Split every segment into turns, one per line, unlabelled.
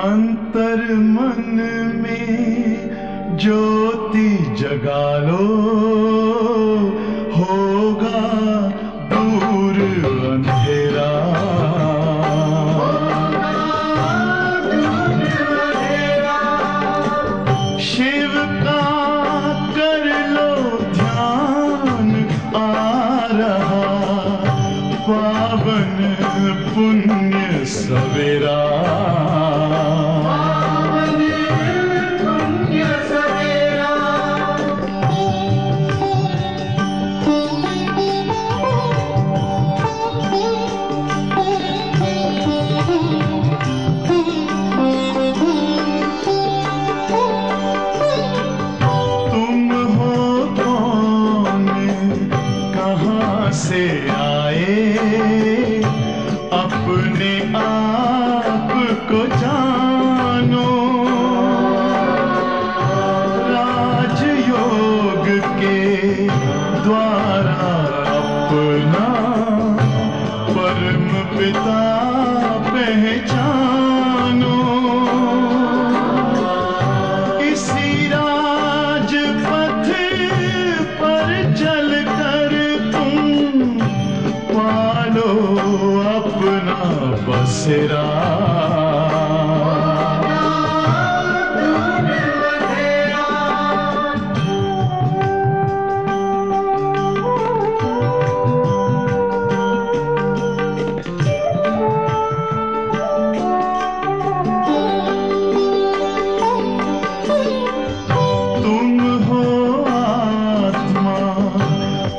अंतर मन में ज्योति जगा लो, होगा दूर अंधेरा। शिव का कर लो ध्यान, आ रहा पावन पुण्य सवेरा। से आए अपने आप को जानो, राजयोग के द्वारा अपना परम पिता पहचानो। इसी राजपथ पर चलकर पालो अपना बसेरा। तुम हो आत्मा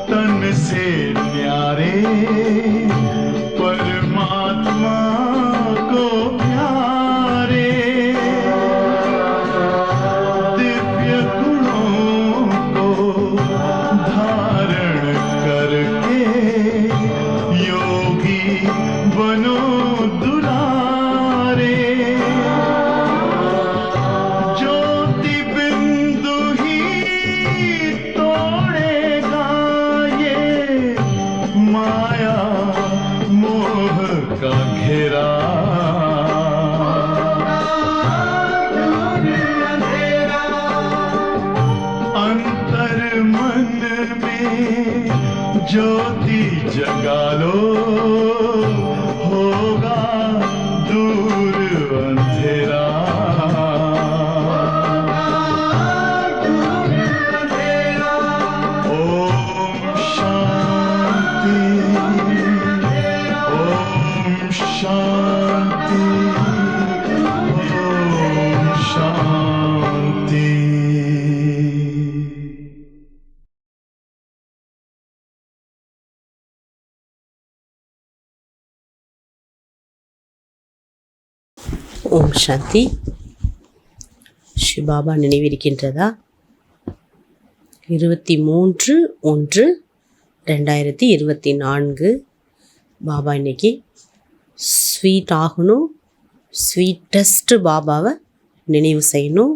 तन से न्यारे, परमात्मा को प्यारे। दिव्य गुणों को धारण करके योगी बनो दुलारे। ज्योति बिंदु ही तोड़ेगा ये माया मोह का घेरा। अंतर मन में ज्योति जगा लो, होगा दूर अंधेरा। ओम शांति, ओम शांति, ओम शांति।
ஓம் சாந்தி. சிவபாபா நினைவிருக்கின்றதா? 23/1/2024 பாபா இன்னைக்கு ஸ்வீட் ஆகணும், ஸ்வீட்டஸ்ட் பாபாவை நினைவு செய்யணும்,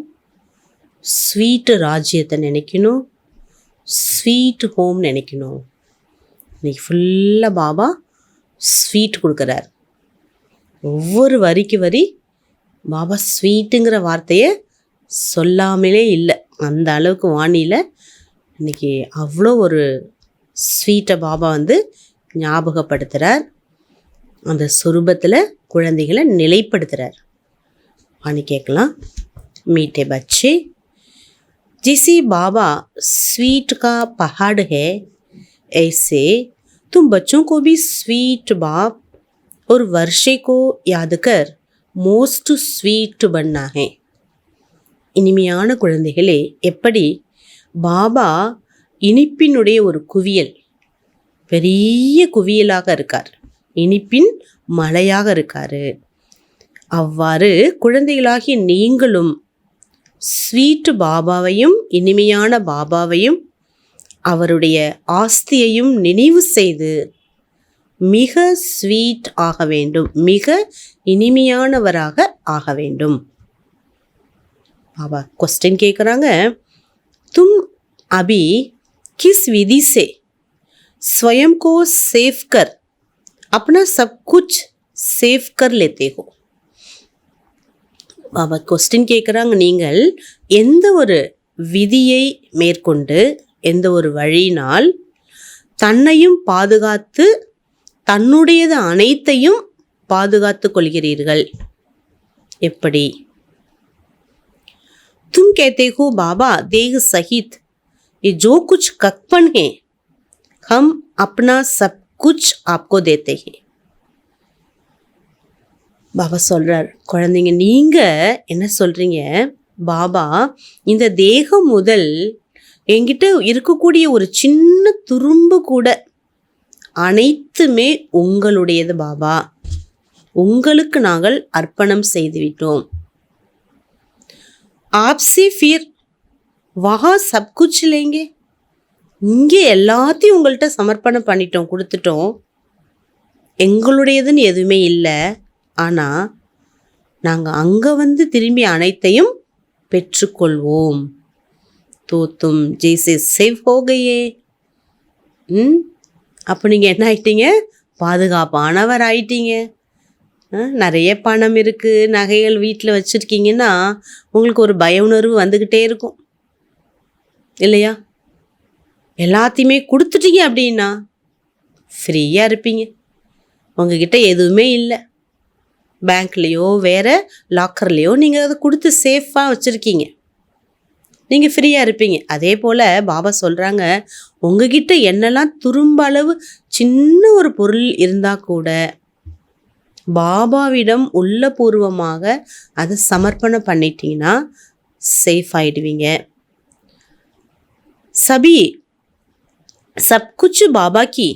ஸ்வீட்டு ராஜ்யத்தை நினைக்கணும், ஸ்வீட் ஹோம் நினைக்கணும். இன்னைக்கு ஃபுல்லாக பாபா ஸ்வீட் கொடுக்குறார். ஒவ்வொரு வரிக்கு வரி பாபா ஸ்வீட்டுங்கிற வார்த்தையை சொல்லாமலே இல்லை. அந்த அளவுக்கு வாணியில் இன்றைக்கி அவ்வளோ ஒரு ஸ்வீட்டை பாபா ஞாபகப்படுத்துகிறார். அந்த சொரூபத்தில் குழந்தைகளை நிலைப்படுத்துகிறார். வாணி கேட்கலாம். மீட்டே பच्चे, जैसे बाबा स्वीट का पहाड़ है, ऐसे तुम बच्चों को भी स्वीट बाप और वर्षे को याद कर மோஸ்ட் ஸ்வீட் பண்ணா ஹே. இனிமையான குழந்தைகளே, எப்படி பாபா இனிப்பினுடைய ஒரு குவியல், பெரிய குவியலாக இருக்கார், இனிப்பின் மலையாக இருக்கார். அவ்வாறு குழந்தைகளாகிய நீங்களும் ஸ்வீட் பாபாவையும் இனிமையான பாபாவையும் அவருடைய ஆஸ்தியையும் நினைவு செய்து மிக ஸ்வீட் ஆக வேண்டும், மிக இனிமையானவராக ஆக வேண்டும். பாபா क्वेश्चन கேட்குறாங்க. तुम अभी किस विधि से स्वयं को सेव कर अपना सब कुछ सेव कर लेते हो? பாபா கொஸ்டின் கேட்குறாங்க, நீங்கள் எந்த ஒரு விதியை மேற்கொண்டு எந்த ஒரு வழியினால் தன்னையும் பாதுகாத்து தன்னுடையது அனைத்தையும் பாதுகாத்து கொள்கிறீர்கள்? எப்படி? तुम कहते हो बाबा देह सहित ये जो कुछ ककपन है हम अपना सब कुछ आपको देते हैं. பாபா சொல்றார், குழந்தைங்க நீங்க என்ன சொல்றீங்க, பாபா இந்த தேகம் முதல் என்கிட்ட இருக்கக்கூடிய ஒரு சின்ன துரும்பு கூட அனைத்துமே உங்களுடையது பாபா, உங்களுக்கு நாங்கள் அர்ப்பணம் செய்துவிட்டோம். आपसे फिर वहाँ सब कुछ लेंगे. இங்கே எல்லாத்தையும் உங்கள்கிட்ட சமர்ப்பணம் பண்ணிட்டோம், கொடுத்துட்டோம். எங்களுடையதுன்னு எதுவுமே இல்லை. ஆனால் நாங்கள் அங்கே வந்து திரும்பி அனைத்தையும் பெற்றுக்கொள்வோம். तो तुम जैसे सेव हो गए. அப்போ நீங்கள் என்ன ஆயிட்டீங்க, பாதுகாப்பானவர் ஆயிட்டீங்க. நிறைய பணம் இருக்குது, நகைகள் வீட்டில் வச்சுருக்கீங்கன்னா உங்களுக்கு ஒரு பய உணர்வு வந்துக்கிட்டே இருக்கும் இல்லையா? எல்லாத்தையுமே கொடுத்துட்டீங்க அப்படின்னா ஃப்ரீயாக இருப்பீங்க. உங்ககிட்ட எதுவுமே இல்லை, பேங்க்லேயோ வேறு லாக்கர்லேயோ நீங்கள் அதை கொடுத்து சேஃபாக வச்சுருக்கீங்க, நீங்கள் ஃப்ரீயாக இருப்பீங்க. அதே போல் பாபா சொல்கிறாங்க, உங்ககிட்ட என்னெல்லாம் துரும்ப அளவு சின்ன ஒரு பொருள் இருந்தால் கூட பாபாவிடம் உள்ளபூர்வமாக அதை சமர்ப்பணம் பண்ணிட்டீங்கன்னா சேஃப் ஆகிடுவீங்க. சபி சப் குछ பாபா கி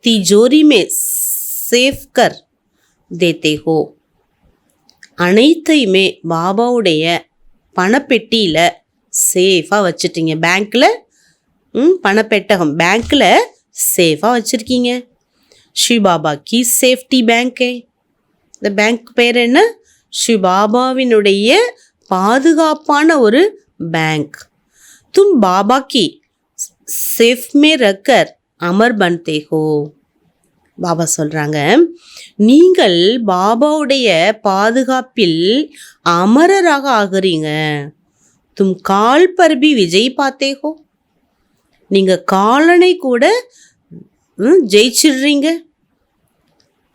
तिजोरी में சேஃப் கர் தேத்தே ஹோ. அனைத்தையுமே பாபாவுடைய பணப்பெட்டியில் சேஃபாக வச்சுட்டீங்க. பேங்க்கில் பணப்பெட்டகம் பேங்க்கில் சேஃபாக வச்சுருக்கீங்க. शिव बाबा की சேஃப்டி பேங்க். இந்த பேங்க் பேர் என்ன? शिव பாபாவினுடைய பாதுகாப்பான ஒரு பேங்க். तुम बाबा की सेफ में रखकर अमर बनते हो. பாபா சொல்கிறாங்க, நீங்கள் பாபாவுடைய பாதுகாப்பில் அமரராக ஆகுறீங்க. तुम काल पर भी विजय पाते हो. நீங்கள் காலனை கூட ஜெயிச்சிடுறீங்க.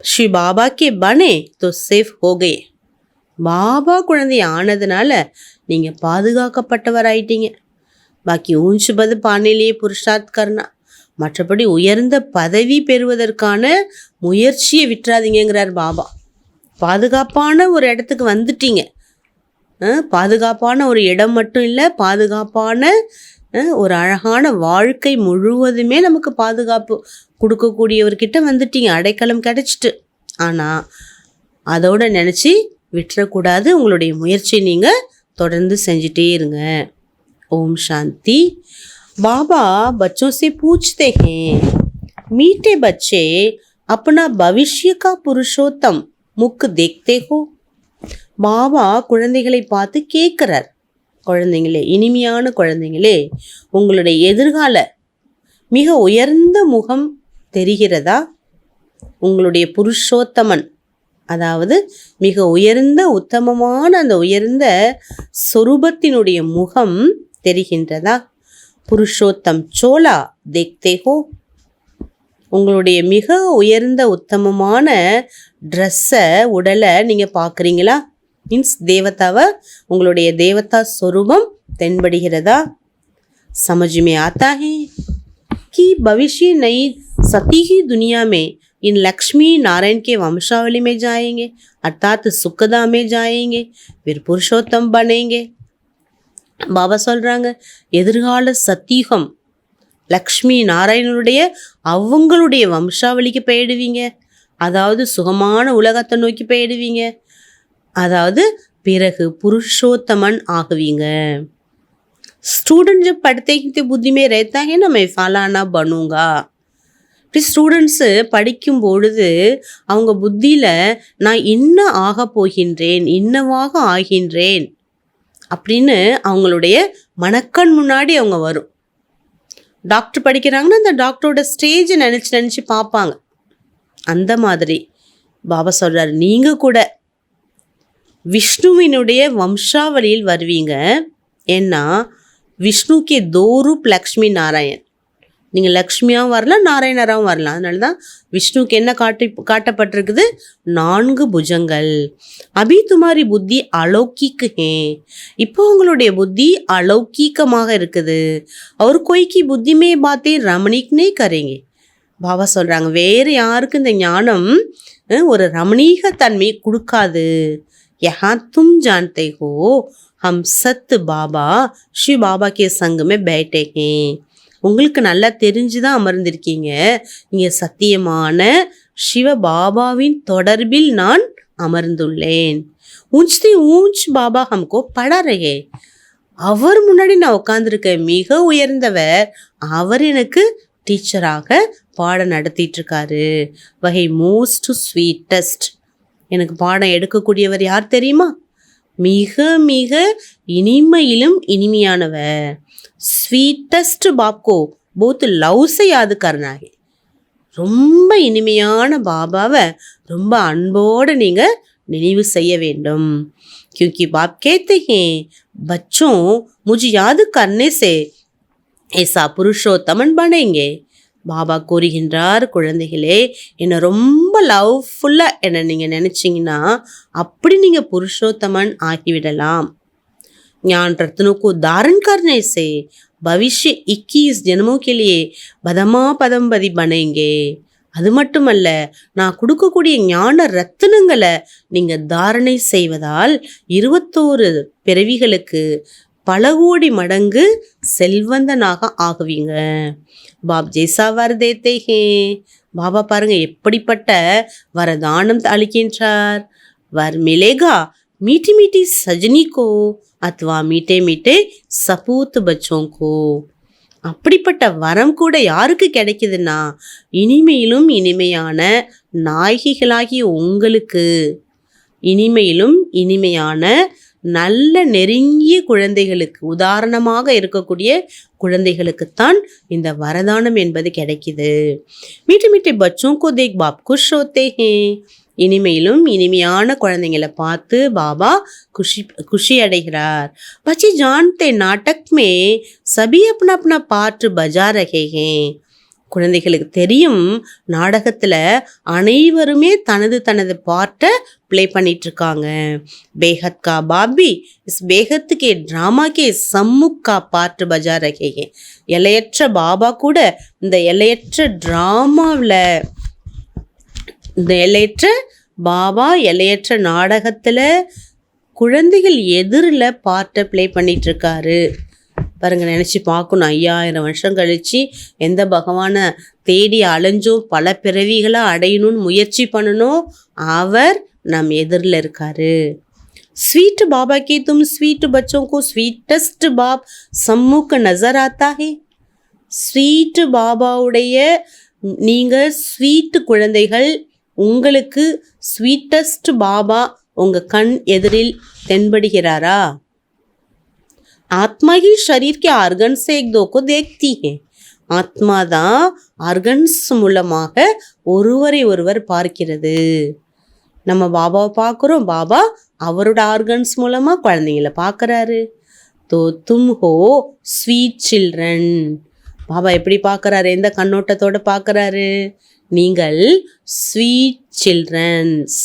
ஸ்ரீ பாபா கே பனே தோ சேஃப் ஹோகே. பாபா குழந்தை ஆனதுனால நீங்கள் பாதுகாக்கப்பட்டவராயிட்டீங்க. பாக்கி ஊஞ்சு பது பானையிலேயே புருஷார்த் கர்னா, மற்றபடி உயர்ந்த பதவி பெறுவதற்கான முயற்சியை விட்டுறாதீங்கிறார் பாபா. பாதுகாப்பான ஒரு இடத்துக்கு வந்துட்டீங்க. பாதுகாப்பான ஒரு இடம் மட்டும் இல்லை, பாதுகாப்பான ஒரு அழகான வாழ்க்கை முழுவதுமே நமக்கு பாதுகாப்பு கொடுக்கக்கூடியவர்கிட்ட வந்துட்டீங்க, அடைக்கலம் கிடைச்சிட்டு. ஆனால் அதோடு நினச்சி விட்டுறக்கூடாது. உங்களுடைய முயற்சியை நீங்கள் தொடர்ந்து செஞ்சிட்டே இருங்க. ஓம் சாந்தி. बाबा बच्चों से पूछते हैं, मीठे बच्चे अपना भविष्य का पुरुषोत्तम मुख देखते हो. பாபா குழந்தைகளை பார்த்து கேட்குறார், குழந்தைங்களே, இனிமையான குழந்தைங்களே, உங்களுடைய எதிர்கால மிக உயர்ந்த முகம் தெரிகிறதா? உங்களுடைய புருஷோத்தமன், அதாவது மிக உயர்ந்த உத்தமமான அந்த உயர்ந்த சொரூபத்தினுடைய முகம் தெரிகின்றதா? புருஷோத்தம் சோலா தேக்தே ஹோ. உங்களுடைய மிக உயர்ந்த உத்தமமான ட்ரெஸ்ஸை, உடலை நீங்கள் பார்க்குறீங்களா? மீன்ஸ் தேவதாவை, உங்களுடைய தேவதா स्वरूपम தென்படுகிறதா? समझ में आता है कि भविष्य नई सती ही दुनिया में इन लक्ष्मी नारायण के वंशावली में जाएंगे, अर्थात सुखदा में जाएंगे, फिर पुरुषोत्तम बनेंगे. பாபா சொல்கிறாங்க, எதிர்கால சத்தியுகம் லக்ஷ்மி நாராயணனுடைய அவங்களுடைய வம்சாவளிக்கு போயிடுவீங்க. அதாவது சுகமான உலகத்தை நோக்கி போயிடுவீங்க. அதாவது பிறகு புருஷோத்தமன் ஆகுவீங்க. स्टूडेंट जब पढ़ते ही तो बुद्धि में रहता है ना, मैं फलाना बनूंगा. இப்படி ஸ்டூடெண்ட்ஸு படிக்கும் பொழுது அவங்க புத்தியில் நான் இன்ன ஆக போகின்றேன், இன்னவாக ஆகின்றேன் அப்படின்னு அவங்களுடைய மனக்கண் முன்னாடி அவங்க வரும். டாக்டர் படிக்கிறாங்கன்னா அந்த டாக்டரோட ஸ்டேஜை நினச்சி பார்ப்பாங்க. அந்த மாதிரி பாபா சொல்கிறார், நீங்கள் கூட விஷ்ணுவினுடைய வம்சாவளியில் வருவீங்க. ஏன்னா விஷ்ணுக்கே 2 रूप லக்ஷ்மி நாராயண். நீங்கள் லக்ஷ்மியாகவும் வரலாம், நாராயணராகவும் வரலாம். அதனால தான் விஷ்ணுக்கு என்ன காட்டப்பட்டிருக்குது? 4 புஜங்கள். அபி துமாரி புத்தி அலௌகிக் ஹே. இப்போ உங்களுடைய புத்தி அலௌகிக்கமாக இருக்குது. அவர் கொய்கி புத்தி மே பாத்தே ரமணீக்னே கரேங்க. பாபா சொல்கிறாங்க, வேறு யாருக்கு இந்த ஞானம் ஒரு ரமணீக தன்மை கொடுக்காது. யஹா தும் ஜான்தே ஹோ ஹம் சத் பாபா ஸ்ரீ பாபா கே சங் மே பேட்டே ஹே. உங்களுக்கு நல்லா தெரிஞ்சுதான் அமர்ந்திருக்கீங்க. இங்கே சத்தியமான சிவ பாபாவின் தொடர்பில் நான் அமர்ந்துள்ளேன். ஊஞ்ச்தி ஊஞ்ச் பாபா ஹம்கோ படா ரஹே. அவர் முன்னாடி நான் உட்காந்துருக்கேன். மிக உயர்ந்தவர். அவர் எனக்கு டீச்சராக பாடம் நடத்திட்டு இருக்காரு. வகை மோஸ்ட் ஸ்வீட்டஸ்ட். எனக்கு பாடம் எடுக்கக்கூடியவர் யார் தெரியுமா? மிக மிக இனிமையிலும் இனிமையானவர். ஸ்வீட்டஸ்ட் பாப்கோ போத் லவ் से याद करना है. ரொம்ப இனிமையான பாபாவை ரொம்ப அன்போடு நீங்கள் நினைவு செய்ய வேண்டும். क्योंकि बाप कहते हैं बच्चों मुझे याद करने से ऐसा पुरुषोत्तमन बनेंगे. பாபா கூறுகின்றார், குழந்தைகளே, என்னை ரொம்ப லவ்ஃபுல்லாக என்னை நீங்கள் நினச்சிங்கன்னா அப்படி நீங்கள் புருஷோத்தமன் ஆகிவிடலாம். ज्ञान रत्नों को धारण करने से भविष्य 21 जन्मों के लिए பதமா பதம்பதி बनेंगे. அது மட்டுமல்ல, நான் கொடுக்கக்கூடிய ஞான ரத்தினங்களை நீங்கள் தாரணை செய்வதால் 21 பிறவிகளுக்கு பல கோடி மடங்கு செல்வந்தனாக ஆகுவீங்க. பாப் ஜெய்சா வர் தேத்தே ஹே. பாபா பாருங்க எப்படிப்பட்ட வரதானம் அளிக்கின்றார். வர் மிலேகா மீட்டி மீட்டி சஜனி கோ அத்வா மீட்டே மீட்டே சபூத் பச்சோं को. அப்படிப்பட்ட வரம் கூட யாருக்கு கிடைக்குதுன்னா இனிமையிலும் இனிமையான நாயகிகளாகிய உங்களுக்கு, இனிமையிலும் இனிமையான நல்ல நெருங்கிய குழந்தைகளுக்கு, உதாரணமாக இருக்கக்கூடிய குழந்தைகளுக்குத்தான் இந்த வரதானம் என்பது கிடைக்குது. மீட்டு மீட்டு பச்சோं को देख बाप खुश होते हैं. இனிமையிலும் இனிமையான குழந்தைங்களை பார்த்து பாபா குஷி அடைகிறார். பச்சி ஜான்தே நாட்டக் மே சபி அப்னா அப்னா பாட்டு பஜா ரஹே ஹே. குழந்தைகளுக்கு தெரியும், நாடகத்தில் அனைவருமே தனது பாட்டை ப்ளே பண்ணிட்டு இருக்காங்க. பேஹத் கா பாபி இஸ் பேஹத் கே ட்ராமா கே சம்முக் கா பாட்டு பஜா ரஹே ஹே. எல்லையற்ற பாபா கூட இந்த எல்லையற்ற ட்ராமாவில், இந்த எல்லையற்ற பாபா எல்லையற்ற நாடகத்தில் குழந்தைகள் எதிரில் பாட்டை ப்ளே பண்ணிகிட்ருக்காரு. பாருங்க, நினச்சி பார்க்கணும். 5000 வருஷம் கழித்து எந்த பகவானை தேடி அலைஞ்சோம், பல பிறவிகளை அடையணும்னு முயற்சி பண்ணணும், அவர் நம் எதிரில் இருக்காரு. ஸ்வீட் பாபா கே தும் ஸ்வீட் பச்சோं को ஸ்வீட்டஸ்ட் பாப் சம்முக் நசர் ஆத்தா ஹே. ஸ்வீட்டு பாபாவுடைய நீங்கள் ஸ்வீட்டு குழந்தைகள், உங்களுக்கு ஸ்வீட்டஸ்ட் பாபா உங்கள் கண் எதிரில் தென்படுகிறாரா? ஆத்மா ही शरीर के आर्गन से एक दो को देखती है. ஆத்மா தான் ஆர்கன்ஸ் மூலமாக ஒருவரை ஒருவர் பார்க்கிறது. நம்ம பாபாவை பார்க்குறோம், பாபா அவரோட ஆர்கன்ஸ் மூலமாக குழந்தைங்களை பார்க்குறாரு. தோ தும் ஹோ ஸ்வீட் சில்ட்ரன். பாபா எப்படி பார்க்குறாரு? எந்த கண்ணோட்டத்தோடு பார்க்குறாரு? நீங்கள் ஸ்வீட் சில்ட்ரன்ஸ்.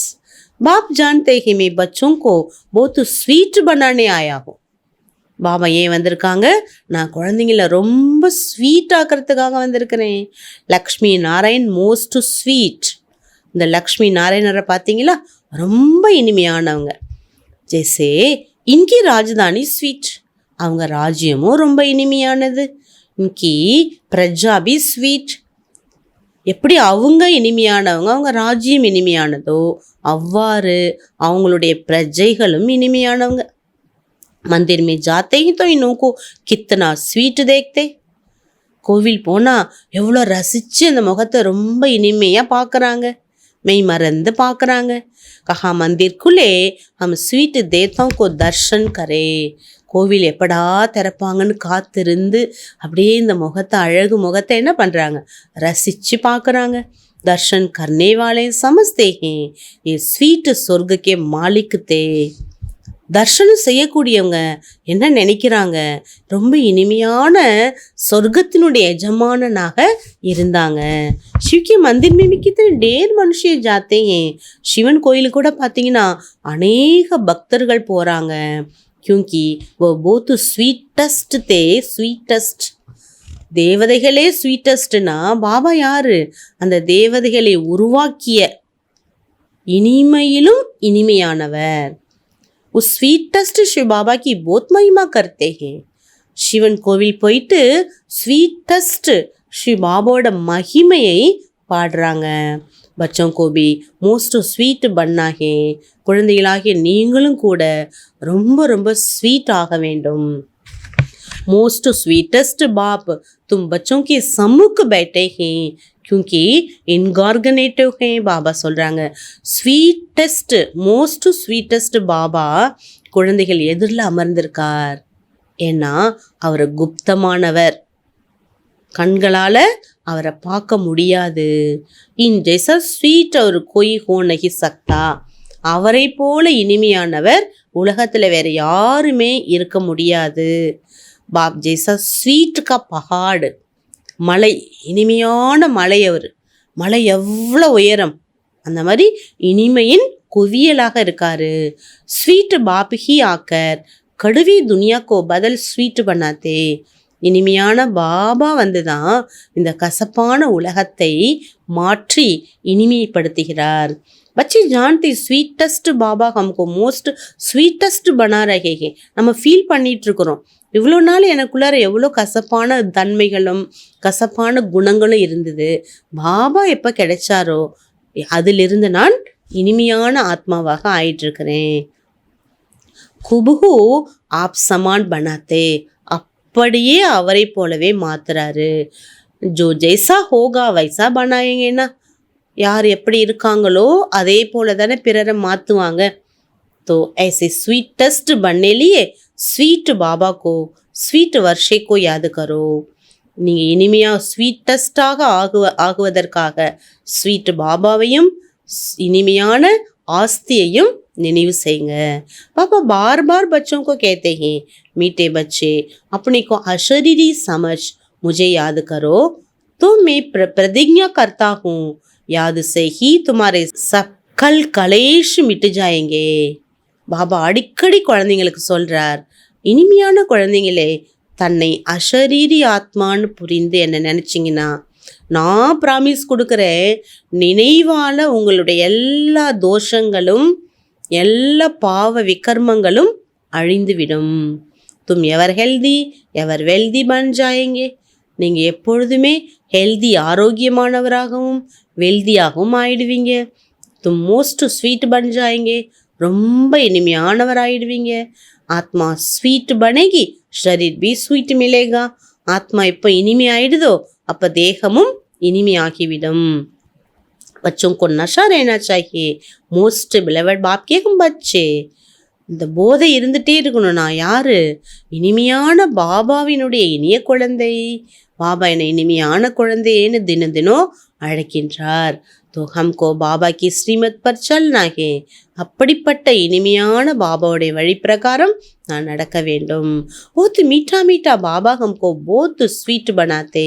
बाप जानते हैं मैं बच्चों को बहुत स्वीट बनाने आया हूँ. பாபா ஏன் வந்திருக்காங்க? நான் குழந்தைங்கள ரொம்ப ஸ்வீட் ஆக்கிறதுக்காக வந்திருக்கிறேன். Lakshmi Narayan most sweet. இந்த லக்ஷ்மி நாராயணரை பார்த்தீங்களா, ரொம்ப இனிமையானவங்க. ஜெய்சே இன்கி ராஜதானி ஸ்வீட். அவங்க ராஜ்யமும் ரொம்ப இனிமையானது. இன்கி பிரஜா பி ஸ்வீட். எப்படி அவங்க இனிமையானவங்க, அவங்க ராஜ்யம் இனிமையானதோ அவ்வாறு அவங்களுடைய பிரஜைகளும் இனிமையானவங்க. मंदिर में जाते ही तो इन्हों को कितना स्वीट देखते. கோவில் போனால் எவ்வளோ ரசித்து அந்த முகத்தை ரொம்ப இனிமையாக பார்க்குறாங்க, மெய் மறந்து பார்க்குறாங்க. கஹா மந்திர்க்குள்ளே ஹம் ஸ்வீட் தேத்தோं को दर्शन करे. கோவில் எப்படா திறப்பாங்கன்னு காத்திருந்து அப்படியே இந்த முகத்தை, அழகு முகத்தை என்ன பண்ணுறாங்க? ரசித்து பார்க்குறாங்க. दर्शन करने वाले समझते हैं ये स्वीट स्वर्ग के मालिक थे. தர்ஷனம் செய்யக்கூடியவங்க என்ன நினைக்கிறாங்க, ரொம்ப இனிமையான சொர்க்கத்தினுடைய எஜமானனாக இருந்தாங்க. சிவகி மந்திர் में भी कितने ढेर मनुष्य जाते हैं. சிவன் கோயிலுக்கு கூட பார்த்தீங்கன்னா அநேக பக்தர்கள் போகிறாங்க. क्योंकि वो बहुत ஸ்வீட்டஸ்ட் ஸ்வீட்டஸ்ட் தேவதைகளே ஸ்வீட்டஸ்ட்னா பாபா யாரு? அந்த தேவதைகளை உருவாக்கிய இனிமையிலும் இனிமையானவர். उस स्वीटेस्ट शिव बाबा की बहुत महिमा करते हैं. சிவன் கோவில் போயிட்டு ஸ்வீட்டஸ்ட் शिव बाबाவோட மகிமையை பாடுறாங்க. बच्चों को भी மோஸ்ட் ஸ்வீட் பண்ணா है. குழந்தைகளாகிய நீங்களும் கூட ரொம்ப ரொம்ப ஸ்வீட் ஆக வேண்டும். मोस्ट स्वीटेस्ट बाप तुम बच्चों के सम्मुख बैठे हैं क्योंकि इनऑर्गनेटिव हैं. பாபா சொல்கிறாங்க ஸ்வீட்டஸ்ட் மோஸ்ட் ஸ்வீட்டஸ்ட் பாபா குழந்தைகள் எதிரில் அமர்ந்திருக்கார். ஏன்னா அவர் குப்தமானவர், கண்களால் அவரை பார்க்க முடியாது. இன் ஜெய்சா ஸ்வீட் அவர் கோய் ஹோ நஹி சக்தா. அவரை போல இனிமையானவர் உலகத்தில் வேற யாருமே இருக்க முடியாது. பாப் ஜெய்சா ஸ்வீட் கா பஹாடு, மலை, இனிமையான மலை. அவர் மலை எவ்வளோ உயரம், அந்த மாதிரி இனிமையின் குவியலாக இருக்காரு. ஸ்வீட் பாப் ஹி ஆக்கர் கடுவி துனியாக்கோ பதில் ஸ்வீட் பண்ணாதே. இனிமையான பாபா வந்து தான் இந்த கசப்பான உலகத்தை மாற்றி இனிமைப்படுத்துகிறார். बच्चे जानते ஸ்வீட்டஸ்ட் பாபா हमको மோஸ்ட் ஸ்வீட்டஸ்ட் பனா ரஹே ஹே. நம்ம ஃபீல் பண்ணிட்டு இருக்கிறோம், இவ்வளோ நாள் எனக்குள்ளார எவ்வளோ கசப்பான தன்மைகளும் கசப்பான குணங்களும் இருந்தது. பாபா எப்போ கிடைச்சாரோ அதிலிருந்து நான் இனிமையான ஆத்மாவாக ஆயிட்டிருக்கிறேன். குபுகு ஆப் சமான் பனாத்தே, அப்படியே அவரை போலவே மாத்துறாரு. ஜோ ஜெய்சா ஹோகா வைசா பனாயேங்கன்னா, யார் எப்படி இருக்காங்களோ அதே போல தானே பிறரை மாற்றுவாங்க. तो ऐसे स्वीटेस्ट बनने लिए स्वीट बाबा को स्वीट वर्षे को याद करो. நீங்கள் இனிமையாக ஸ்வீட்டஸ்டாக ஆகுவதற்காக ஸ்வீட் பாபாவையும் இனிமையான ஆஸ்தியையும் நினைவு செய்யுங்க. பாபா बार बार बच्चों को कहते हैं मीठे बच्चे अपने को अशरीरी समझ मुझे याद करो तो मैं प्रतिज्ञा करता हूँ याद से ही तुम्हारे सकल कलेश मिट जाएंगे. பாபா அடிக்கடி குழந்தைங்களுக்கு சொல்கிறார், இனிமையான குழந்தைங்களே, தன்னை அஷரீரி ஆத்மான்னு புரிந்து என்ன நினச்சிங்கன்னா நான் ப்ராமிஸ் கொடுக்குறேன், நினைவால் உங்களுடைய எல்லா தோஷங்களும் எல்லா பாவ விகர்மங்களும் அழிந்துவிடும். தும் எவர் ஹெல்தி எவர் வெல்தி பன் ஜாயேங்கே. நீங்கள் எப்பொழுதுமே ஹெல்தி ஆரோக்கியமானவராகவும் வெல்தியாகவும் ஆயிடுவீங்க. தும் மோஸ்ட் ஸ்வீட் பன் ஜாயேங்கே, ரொம்ப இனிமையானவர் ஆயிடுவீங்க. ஆத்மா ஸ்வீட் பனேகி ஷரீர் பி ஸ்வீட் மிலேகா. ஆத்மா எப்போ இனிமை ஆயிடுதோ அப்போ தேகமும் இனிமையாகிவிடும். बच्चों को नशा रहना चाहिए मोस्ट बिलवड बाप के हम बच्चे. இந்த போதை இருந்துகிட்டே இருக்கணும். நான் யார்? இனிமையான பாபாவினுடைய இனிய குழந்தை. பாபா என்னை இனிமையான குழந்தைன்னு தினம் தினம் அழைக்கின்றார். तो हमको பாபா की श्रीमत पर चलना है. அப்படிப்பட்ட இனிமையான பாபாவுடைய வழி பிரகாரம் நான் நடக்க வேண்டும். बहुत मीठा मीठा பாபா हमको बहुत स्वीट बनाते.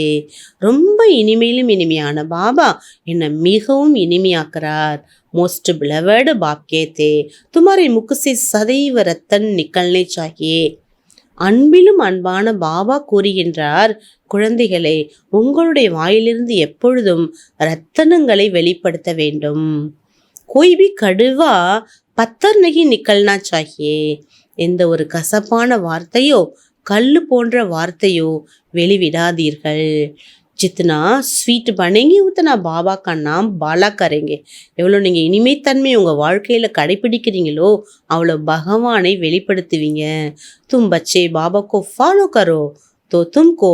ரொம்ப இனிமையிலும் இனிமையான பாபா என்னை மிகவும் இனிமையாக்குறார். मोस्ट बिलवड बाप कहते तुम्हारे मुख से सदैव रतन निकलने चाहिए. அன்பிலும் அன்பான பாபா கூறுகின்றார், குழந்தைகளே, உங்களுடைய வாயிலிருந்து எப்பொழுதும் ரத்தனங்களை வெளிப்படுத்த வேண்டும். कोई भी कड़वा पत्थर नहीं निकलना चाहिए. எந்த ஒரு கசப்பான வார்த்தையோ கல் போன்ற வார்த்தையோ வெளிவிடாதீர்கள். जितना स्वीट बनेंगे उतना बाबा का नाम बाला करेंगे. எவ்வளோ நீங்கள் இனிமைத்தன்மை உங்கள் வாழ்க்கையில் கடைப்பிடிக்கிறீங்களோ அவ்வளோ பகவானை வெளிப்படுத்துவீங்க. तुम बच्चे बाबा को फॉलो करो तो तुमको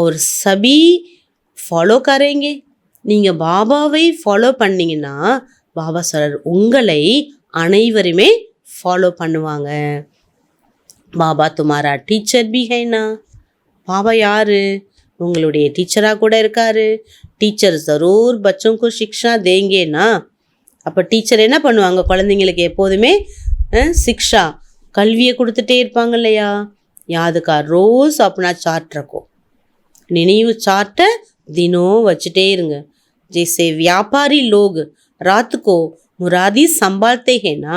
और सभी ஃபாலோ करेंगे. நீங்கள் பாபாவை ஃபாலோ பண்ணிங்கன்னா பாபா சொல்றார் உங்களை அனைவருமே ஃபாலோ பண்ணுவாங்க. பாபா துமாரா டீச்சர் பி ஹைனா. பாபா யாரு? உங்களுடைய டீச்சராக கூட இருக்காரு. டீச்சர் ஜரூர் பச்சோं சிக்ஷா தேங்கேனா. அப்போ டீச்சர் என்ன பண்ணுவாங்க? குழந்தைங்களுக்கு எப்போதுமே சிக்ஷா கல்வியை கொடுத்துட்டே இருப்பாங்க இல்லையா? याद का रोज अपना चार्ट रखो, நினைவு சார்ட்டை தினம் வச்சுட்டே இருங்க. जैसे व्यापारी लोग रात को मुरादी संभालते हैं ना,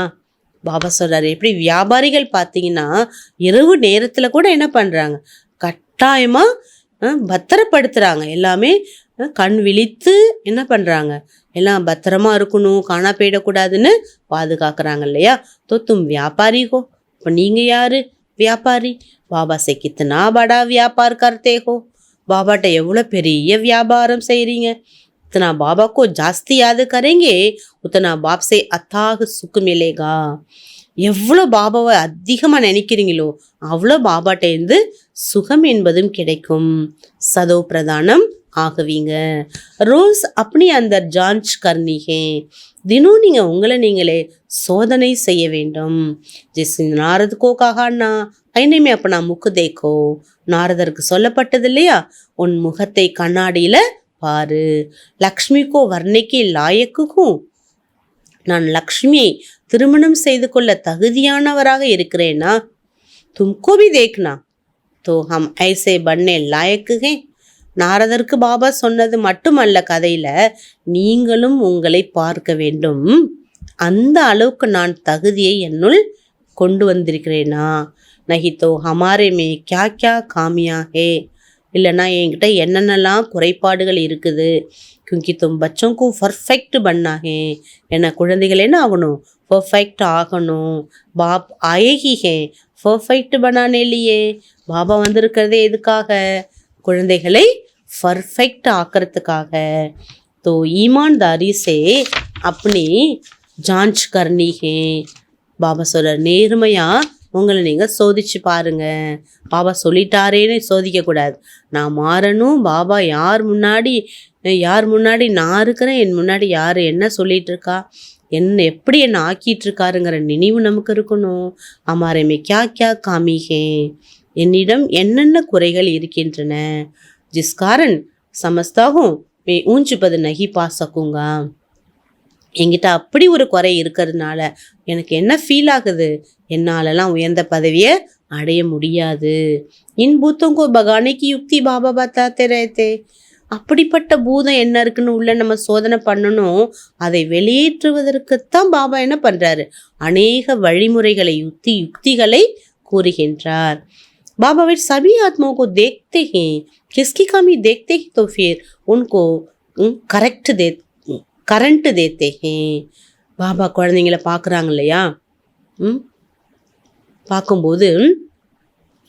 பாபா சொல்றாரு, எப்படி வியாபாரிகள் பார்த்தீங்கன்னா இரவு நேரத்தில் கூட என்ன பண்ணுறாங்க, கட்டாயமாக பத்திரப்படுத்துகிறாங்க. எல்லாமே கண் விழித்து என்ன பண்ணுறாங்க, எல்லாம் பத்திரமா இருக்கணும், காணா போயிடக்கூடாதுன்னு பாதுகாக்கிறாங்க இல்லையா? तो तुम व्यापारी हो, இப்போ நீங்கள் யார்? வியாபாரி. பாபா से कितना बड़ा व्यापार करते हो, பாபாட்ட எவ்வளோ பெரிய வியாபாரம் செய்கிறீங்க. उतना बाबा को जास्ती याद करेंगे उतना बाप से अथाह सुख मिलेगा. எவ்வளோ பாபாவை அதிகமாக நினைக்கிறீங்களோ அவ்வளோ பாபாட்டேருந்து சுகம் என்பதும் கிடைக்கும். சதோ பிரதானம் ஆகுவீங்க. ரோஸ் அப்படி அந்த ஜான்ச் கர்னி ஹே, தினம் நீங்கள் உங்களை நீங்களே சோதனை செய்ய வேண்டும். ஜிஸ் நாரद को कहा ना ஐने में अपना मुख देखो, நாரதருக்கு சொல்லப்பட்டது இல்லையா, உன் முகத்தை கண்ணாடியில் பாரு. லக்ஷ்மிக்கோ வர்ணிக்கு லாயக்குக்கும், நான் லக்ஷ்மியை திருமணம் செய்து கொள்ள தகுதியானவராக இருக்கிறேனா? தும்கோ भी देखना तो हम ऐसे बनने लायक हैं. நாரதருக்கு பாபா சொன்னது மட்டுமல்ல, கதையில நீங்களும் உங்களை பார்க்க வேண்டும். அந்த அளவுக்கு நான் தகுதியை என்னுள் கொண்டு வந்திருக்கிறேனா? நஹி தோ ஹமாரே மே கியா கியா காமியா ஹே, இல்லைன்னா என்கிட்ட என்னென்னலாம் குறைபாடுகள் இருக்குது. क्योंकि तुम बच्चों को परफेक्ट बनना है, என்ன குழந்தைகள் என்ன ஆகணும், பர்ஃபெக்ட் ஆகணும். பாப் ஆயே ஹி ஹே பர்ஃபெக்ட் बनाने लिए, பாபா வந்திருக்கிறதே எதுக்காக, குழந்தைகளை பர்ஃபெக்ட் ஆக்கிறதுக்காக. तो ईमानदारी से अपनी जांच करनी है. பாபா சொல்ற நேர்மையா உங்களை நீங்கள் சோதிச்சு பாருங்க. பாபா சொல்லிட்டாரேன்னு சோதிக்கக்கூடாது. நான் மாறணும், பாபா யார் முன்னாடி நான் இருக்கிறேன், என் முன்னாடி யார் என்ன சொல்லிட்டு இருக்கா, எப்படி என்னை ஆக்கிட்டு இருக்காருங்கிற நினைவு நமக்கு இருக்கணும். அமாரமே கியா கியா காமிகே, என்னிடம் என்னென்ன குறைகள் இருக்கின்றன. ஜிஸ்காரன் சமஸ்தாகும் மே ஊஞ்சு பது நகி பா சக்குங்கா, என்கிட்ட அப்படி ஒரு குறை இருக்கிறதுனால எனக்கு என்ன ஃபீல் ஆகுது, என்னாலலாம் உயர்ந்த பதவியை அடைய முடியாது. இன் பூத்தோங்கோ பகானிக்கு யுக்தி பாபா பார்த்தாத்தே ரேத்தே, அப்படிப்பட்ட பூதம் என்ன இருக்குன்னு உள்ள நம்ம சோதனை பண்ணணும். அதை வெளியேற்றுவதற்குத்தான் பாபா என்ன பண்றாரு, அநேக வழிமுறைகளை யுக்திகளை கூறுகின்றார். பாபாவை சபி ஆத்மாओं को देखते हैं, किसकी कमी देखते ही तो फिर उनको கரண்ட் தேத்தே ஹே. பாபா குழந்தைங்கள பார்க்குறாங்க இல்லையா, பார்க்கும்போது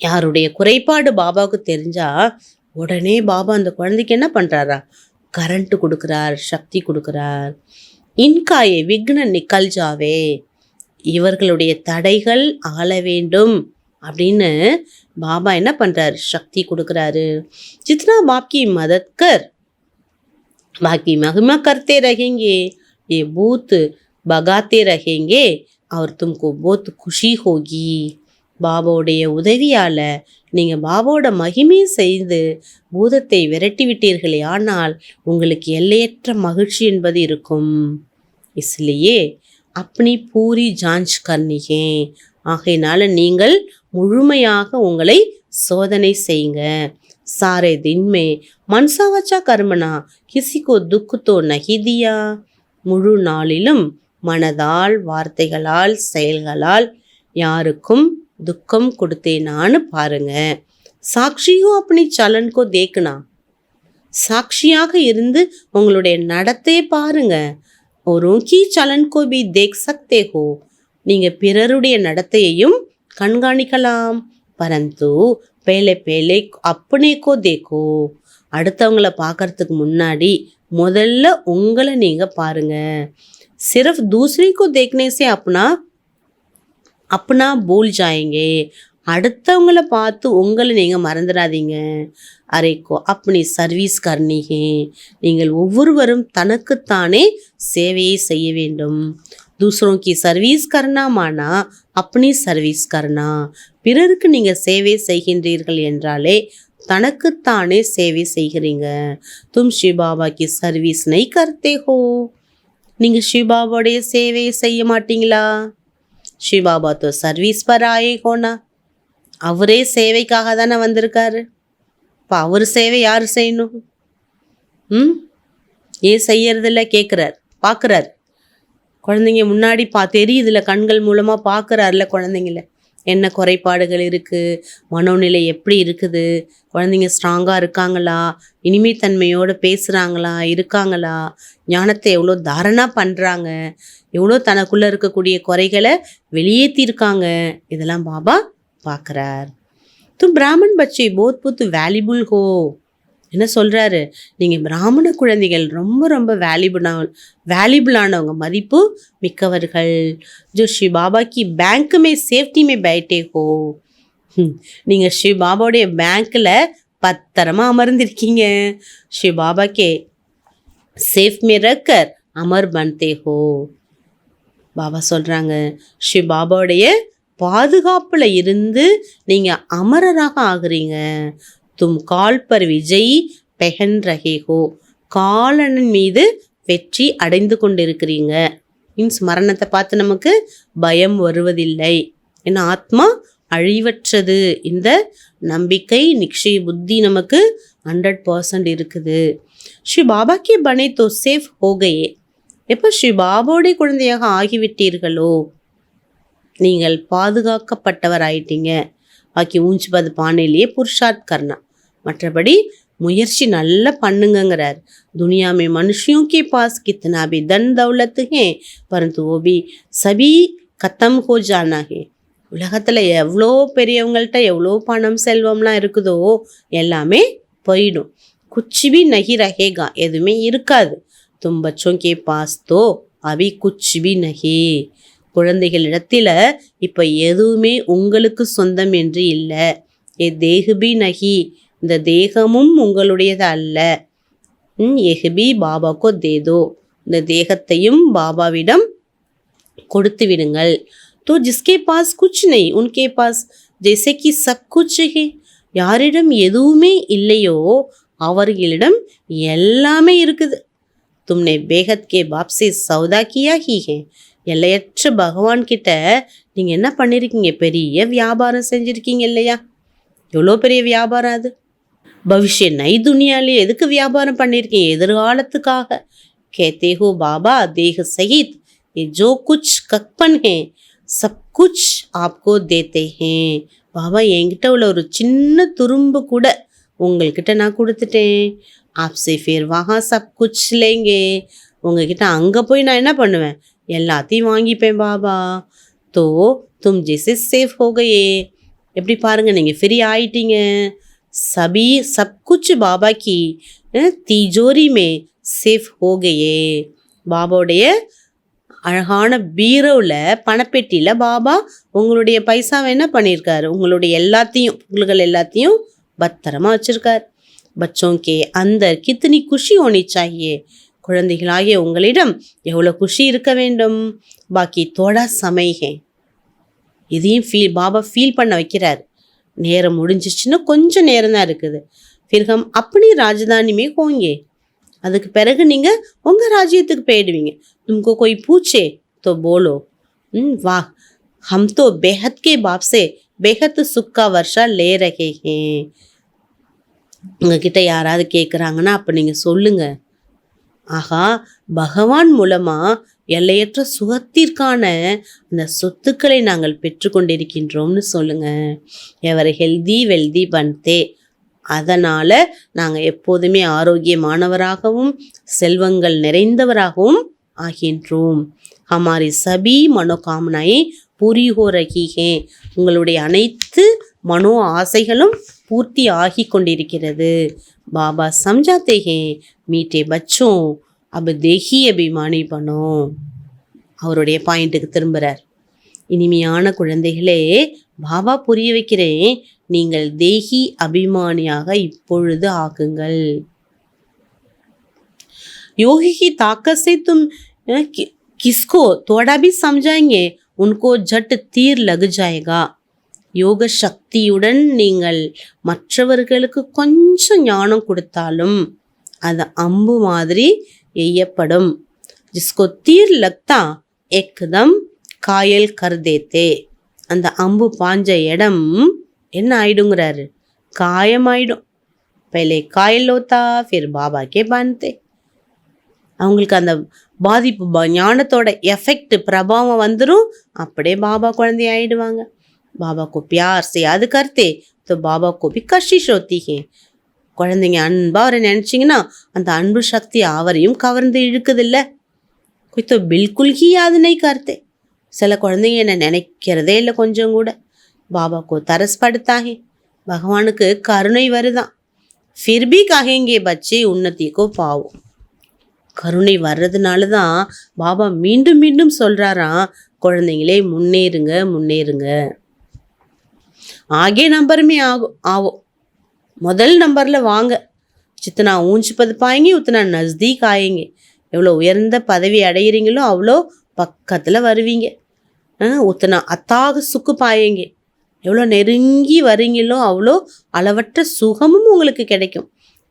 யாருடைய குறைபாடு பாபாவுக்கு தெரிஞ்சா உடனே பாபா அந்த குழந்தைக்கு என்ன பண்ணுறாரா, கரண்ட் கொடுக்குறார், சக்தி கொடுக்குறார். இன்காயே விக்ன நிக்கல் ஜாவே, இவர்களுடைய தடைகள் அகல வேண்டும் அப்படின்னு பாபா என்ன பண்ணுறாரு, சக்தி கொடுக்குறாரு. ஜித்னா பாப்கி மதத் கர் बाकी महिमा करते रहेंगे, ये भूत भगाते रहेंगे और तुमको बहुत खुशी होगी. பாபாவுடைய உதவியால் நீங்கள் பாபாவோட மகிமையை செய்து பூதத்தை விரட்டி விட்டீர்களே, ஆனால் உங்களுக்கு எல்லையற்ற மகிழ்ச்சி என்பது இருக்கும். इसलिए अपनी पूरी जांच करनी है. ஆகையினால நீங்கள் முழுமையாக உங்களை சோதனை செய்யுங்க. सारे दिन में मनसा वचा कर्मना किसी को दुख तो नहीं दिया. முழு நாளிலும் மனதால் வார்த்தைகளால் செயல்களால் யாருக்கும் துக்கம் கொடுத்தேனான்னு பாருங்க. சாட்சியோ அப்படி சலன்கோ தேக்குனா, சாட்சியாக இருந்து உங்களுடைய நடத்தையை பாருங்க. औरों की चलन को भी देख सकते हो, நீங்கள் பிறருடைய நடத்தையையும் கண்காணிக்கலாம். பரந்து பேலே பேலே அப்பனேக்கோ தேக்கோ, அடுத்தவங்கள பார்க்கறதுக்கு முன்னாடி முதல்ல உங்களை நீங்கள் பாருங்க. சிர்ஃப் दूसरे को देखने से अपना भूल जाएंगे, அடுத்தவங்கள பார்த்து உங்களை நீங்கள் மறந்துடாதீங்க. அரைக்கோ அப்படி சர்வீஸ் கர்னிகே, நீங்கள் ஒவ்வொருவரும் தனக்குத்தானே சேவையை செய்ய வேண்டும். दूसरों की सर्विस करना माना अपनी सर्विस करना, பிறருக்கு நீங்கள் சேவை செய்கின்றீர்கள் என்றாலே தனக்குத்தானே சேவை செய்கிறீங்க. तुम शिव बाबा की सर्विस नहीं करते हो, நீங்கள் சிவபாபாவுடைய சேவையை செய்ய மாட்டீங்களா? ஸ்ரீ பாபா தோ சர்வீஸ் பர் ஆயே ஹோனா, அவரே சேவைக்காக தானே வந்திருக்காரு. இப்போ அவர் சேவை யார் செய்யணும்? ஏன் செய்யறதில்ல கேட்குறார், பார்க்குறார். குழந்தைங்க முன்னாடி தெரியுதுல, கண்கள் மூலமாக பார்க்குறாருல குழந்தைங்கள என்ன குறைபாடுகள் இருக்குது, மனோநிலை எப்படி இருக்குது, குழந்தைங்க ஸ்ட்ராங்காக இருக்காங்களா, இனிமைத்தன்மையோடு பேசுகிறாங்களா, இருக்காங்களா, ஞானத்தை எவ்வளோ தாரணா பண்ணுறாங்க, எவ்வளோ தனக்குள்ளே இருக்கக்கூடிய குறைகளை வெளியேற்றிருக்காங்க, இதெல்லாம் பாபா பார்க்குறார். தும் பிராமன் பச்சை போத் புத் வேல்யூபுல் ஹோ, என்ன சொல்கிறாரு, நீங்கள் பிராமண குழந்தைகள் ரொம்ப ரொம்ப வேல்யூபிளானவங்க, மதிப்பு மிக்கவர்கள். ஜோ ஸ்ரீ பாபா கி பேங்க் மே சேஃப்டி மே பைட்டே ஹோ, நீங்கள் ஸ்ரீ பாபாவுடைய பேங்க்கில் பத்திரமா அமர்ந்திருக்கீங்க. ஸ்ரீ பாபா கே சேஃப் மே ரக்கர் அமர் பன்தே ஹோ. பாபா சொல்கிறாங்க, ஸ்ரீ பாபாவுடைய பாதுகாப்பில் இருந்து நீங்கள் அமரராக ஆகுறீங்க. தும் கால் பர் விஜய் பெஹன் ரஹே ஹோ, காலனின் மீது வெற்றி அடைந்து கொண்டிருக்கிறீங்க. மீன்ஸ் மரணத்தை பார்த்து நமக்கு பயம் வருவதில்லை, ஏன்னா ஆத்மா அழிவற்றது. இந்த நம்பிக்கை நிச்சய புத்தி நமக்கு 100% இருக்குது. ஸ்ரீ பாபா கே பனே தோ சேஃப் ஹோகையே, எப்போ ஸ்ரீ பாபாவுடைய குழந்தையாக ஆகிவிட்டீர்களோ நீங்கள் பாதுகாக்கப்பட்டவர் ஆயிட்டீங்க. பாக்கி ஊஞ்சி பது பானையிலேயே புருஷார்த் கர்னா, மற்றபடி முயற்சி நல்லா பண்ணுங்கிறார். துனியா में मनुष्यों के पास कितना भी धन दौलत है परंतु वो भी सभी खत्म हो जाना है. உலகத்தில் எவ்வளோ பெரியவங்கள்ட்ட எவ்வளோ பணம் செல்வம்லாம் இருக்குதோ எல்லாமே போயிடும். குச்சி பி நஹி ரஹேகா, எதுவுமே இருக்காது. தும் பச்சோं के पास तो अभी कुछ भी नहीं, குழந்தைகளிடத்தில் இப்போ எதுவுமே உங்களுக்கு சொந்தம் என்று இல்லை. ஏ தேகுபி நகி, இந்த தேகமும் உங்களுடையது அல்ல. எஹ்பி பாபாக்கோ தேதோ, இந்த தேகத்தையும் பாபாவிடம் கொடுத்து விடுங்கள். तो जिसके पास कुछ नहीं उनके पास जैसे कि सब कुछ है, யாரிடம் எதுவுமே இல்லையோ அவர்களிடம் எல்லாமே இருக்குது. तुमने बेहद के बाप से सौदा किया ही है, எல்லையற்ற பகவான் கிட்ட நீங்கள் என்ன பண்ணியிருக்கீங்க, பெரிய வியாபாரம் செஞ்சுருக்கீங்க இல்லையா? எவ்வளோ பெரிய வியாபாரம் அது. பவிஷ்ய நை துனியாலே எதுக்கு வியாபாரம் பண்ணியிருக்கீங்க? எதிர்காலத்துக்காக. கேத்தே ஹோ பாபா தேக சகித் ये जो कुछ ककपन है सब कुछ आपको देते हैं. பாபா என்கிட்ட உள்ள ஒரு சின்ன துரும்பு கூட உங்கள்கிட்ட நான் கொடுத்துட்டேன். ஆப்சே ஃபிர் வஹா சப் குச் லேங்கே, உங்ககிட்ட அங்கே போய் நான் என்ன பண்ணுவேன், எல்லாத்தையும் வாங்கிப்பேன் பாபா. தோ தும் ஜெய்சே சேஃப் ஹோகையே, எப்படி பாருங்கள் நீங்கள் ஃப்ரீ ஆயிட்டீங்க. சபி சப் குச் பாபா கி தீஜோரி மே சேஃப் ஹோகையே, பாபாவுடைய அழகான பீரோவில் பணப்பெட்டியில் பாபா உங்களுடைய பைசாவை என்ன பண்ணியிருக்காரு, உங்களுடைய எல்லாத்தையும் பொருள்கள் எல்லாத்தையும் பத்திரமா வச்சுருக்கார். பச்சோங்கே அந்தர் கித்தனி குஷி ஹோனி சாஹியே, குழந்தைகளாகிய உங்களிடம் எவ்வளோ குஷி இருக்க வேண்டும். பாக்கி தோடா சமைகே, இதையும் பாபா ஃபீல் பண்ண வைக்கிறார். நேரம் முடிஞ்சிச்சுன்னா கொஞ்சம் நேரம் தான் இருக்குது. ஃபிர்ஹம் அப்படி ராஜதானியுமே ஹோங்கே, அதுக்கு பிறகு நீங்கள் உங்கள் ராஜ்யத்துக்கு போயிடுவீங்க. तुमको कोई पूछे तो बोलो वाह हम तो बेहद के बाप से बेहद सुख का वर्षा ले रहे हैं. உங்ககிட்ட யாராவது கேட்குறாங்கன்னா அப்போ நீங்கள் சொல்லுங்க, ஆகா பகவான் மூலமாக எல்லையற்ற சுகத்திற்கான அந்த சொத்துக்களை நாங்கள் பெற்றுக்கொண்டிருக்கின்றோம்னு சொல்லுங்க. எவர் ஹெல்தி வெல்தி பன்தே, அதனால் நாங்கள் எப்போதுமே ஆரோக்கியமானவராகவும் செல்வங்கள் நிறைந்தவராகவும் ஆகின்றோம். ஹமாரி சபி மனோகாமனாயை பூரி ஹோ ரஹி ஹே, உங்களுடைய அனைத்து மனோ ஆசைகளும் பூர்த்தி ஆகி கொண்டிருக்கிறது. பாபா சம்ஜாத்தே ஹே மீட்டே பச்சோ அப் தேஹி அபிமானி பண்ணோ. அவருடைய பாயிண்ட்டுக்கு திரும்புகிறார். இனிமையான குழந்தைகளே, பாபா புரிய வைக்கிறேன், நீங்கள் தேஹி அபிமானியாக இப்பொழுது ஆகுங்கள். योगी की ताकत से तुम किसको थोड़ा भी समझाएंगे उनको झट तीर लग जाएगा. யோக சக்தியுடன் நீங்கள் மற்றவர்களுக்கு கொஞ்சம் ஞானம் கொடுத்தாலும் அது அம்பு மாதிரி எய்யப்படும். जिसको तीर लगता एकदम காயல் கர்தேத்தே. அந்த அம்பு பாஞ்ச இடம் என்ன ஆயிடுங்கிறாரு, காயமாயிடும். பहले காயல் होता फिर बाबा के बांधते. அவங்களுக்கு அந்த பாதிப்பு ஞானத்தோட எஃபெக்ட் பிரபாவம் வந்துடும். அப்படியே பாபா குழந்தை ஆயிடுவாங்க. பாபா को प्यार से याद करते तो बाबा को भी कशिश होती है. குழந்தைங்க அன்பா அவரை நினைச்சிங்கன்னா அந்த அன்பு சக்தி அவரையும் கவர்ந்து இழுக்குது இல்லை. कोई तो बिल्कुल ही याद नहीं करते. சில குழந்தைங்க என்ன நினைக்கிறதே இல்லை கொஞ்சம் கூட. பாபா को तरस पड़ता है. பகவானுக்கு கருணை வருதான். फिर भी कहेंगे बच्चे उन्नति को पाओ. கருணை வர்றதுனால தான் பாபா மீண்டும் மீண்டும் சொல்றாராம், குழந்தைங்களே முன்னேறுங்க முன்னேறுங்க. ஆகே நம்பருமே ஆவோ. முதல் நம்பரில் வாங்க. जितना ऊंच पद पाएंगे उतना नज़दीक आएंगे. எவ்வளோ உயர்ந்த பதவி அடையிறீங்களோ அவ்வளோ பக்கத்தில் வருவீங்க. உத்தனா அத்தாக சுக்கு பாயங்க. எவ்வளோ நெருங்கி வரீங்களோ அவ்வளோ அளவற்ற சுகமும் உங்களுக்கு கிடைக்கும்.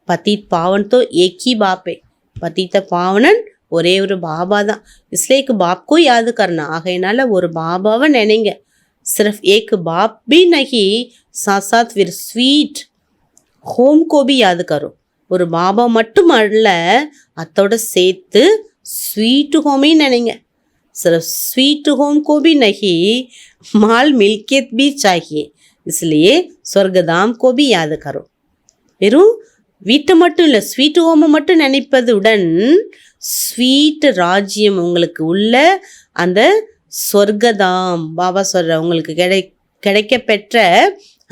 பதீத் பாவன் தோ ஏக்கி பாப்பே. பதீத்த பாவனன் ஒரே ஒரு பாபா தான். इसलिए एक बाप को याद करना. ஆகையினால ஒரு பாபாவை நினைங்க. सिर्फ एक बाप भी नहीं, साथ साथ फिर स्वीट होम को भी याद करो. ஒரு பாபா மட்டும் அல்ல, அத்தோட சேர்த்து ஸ்வீட் ஹோமையும் நினைங்க. सिर्फ स्वीट होम को भी नहीं, माल मिल्कियत भी चाहिए. इसलिए स्वर्गधाम को भी याद करो. வெறும் வீட்டை மட்டும் இல்லை, ஸ்வீட் ஹோமை மட்டும் நினைப்பதுடன் ஸ்வீட் ராஜ்யம் உங்களுக்கு உள்ள அந்த சொர்க்கதாம் பாபா சொல்ற உங்களுக்கு கிடைக்க பெற்ற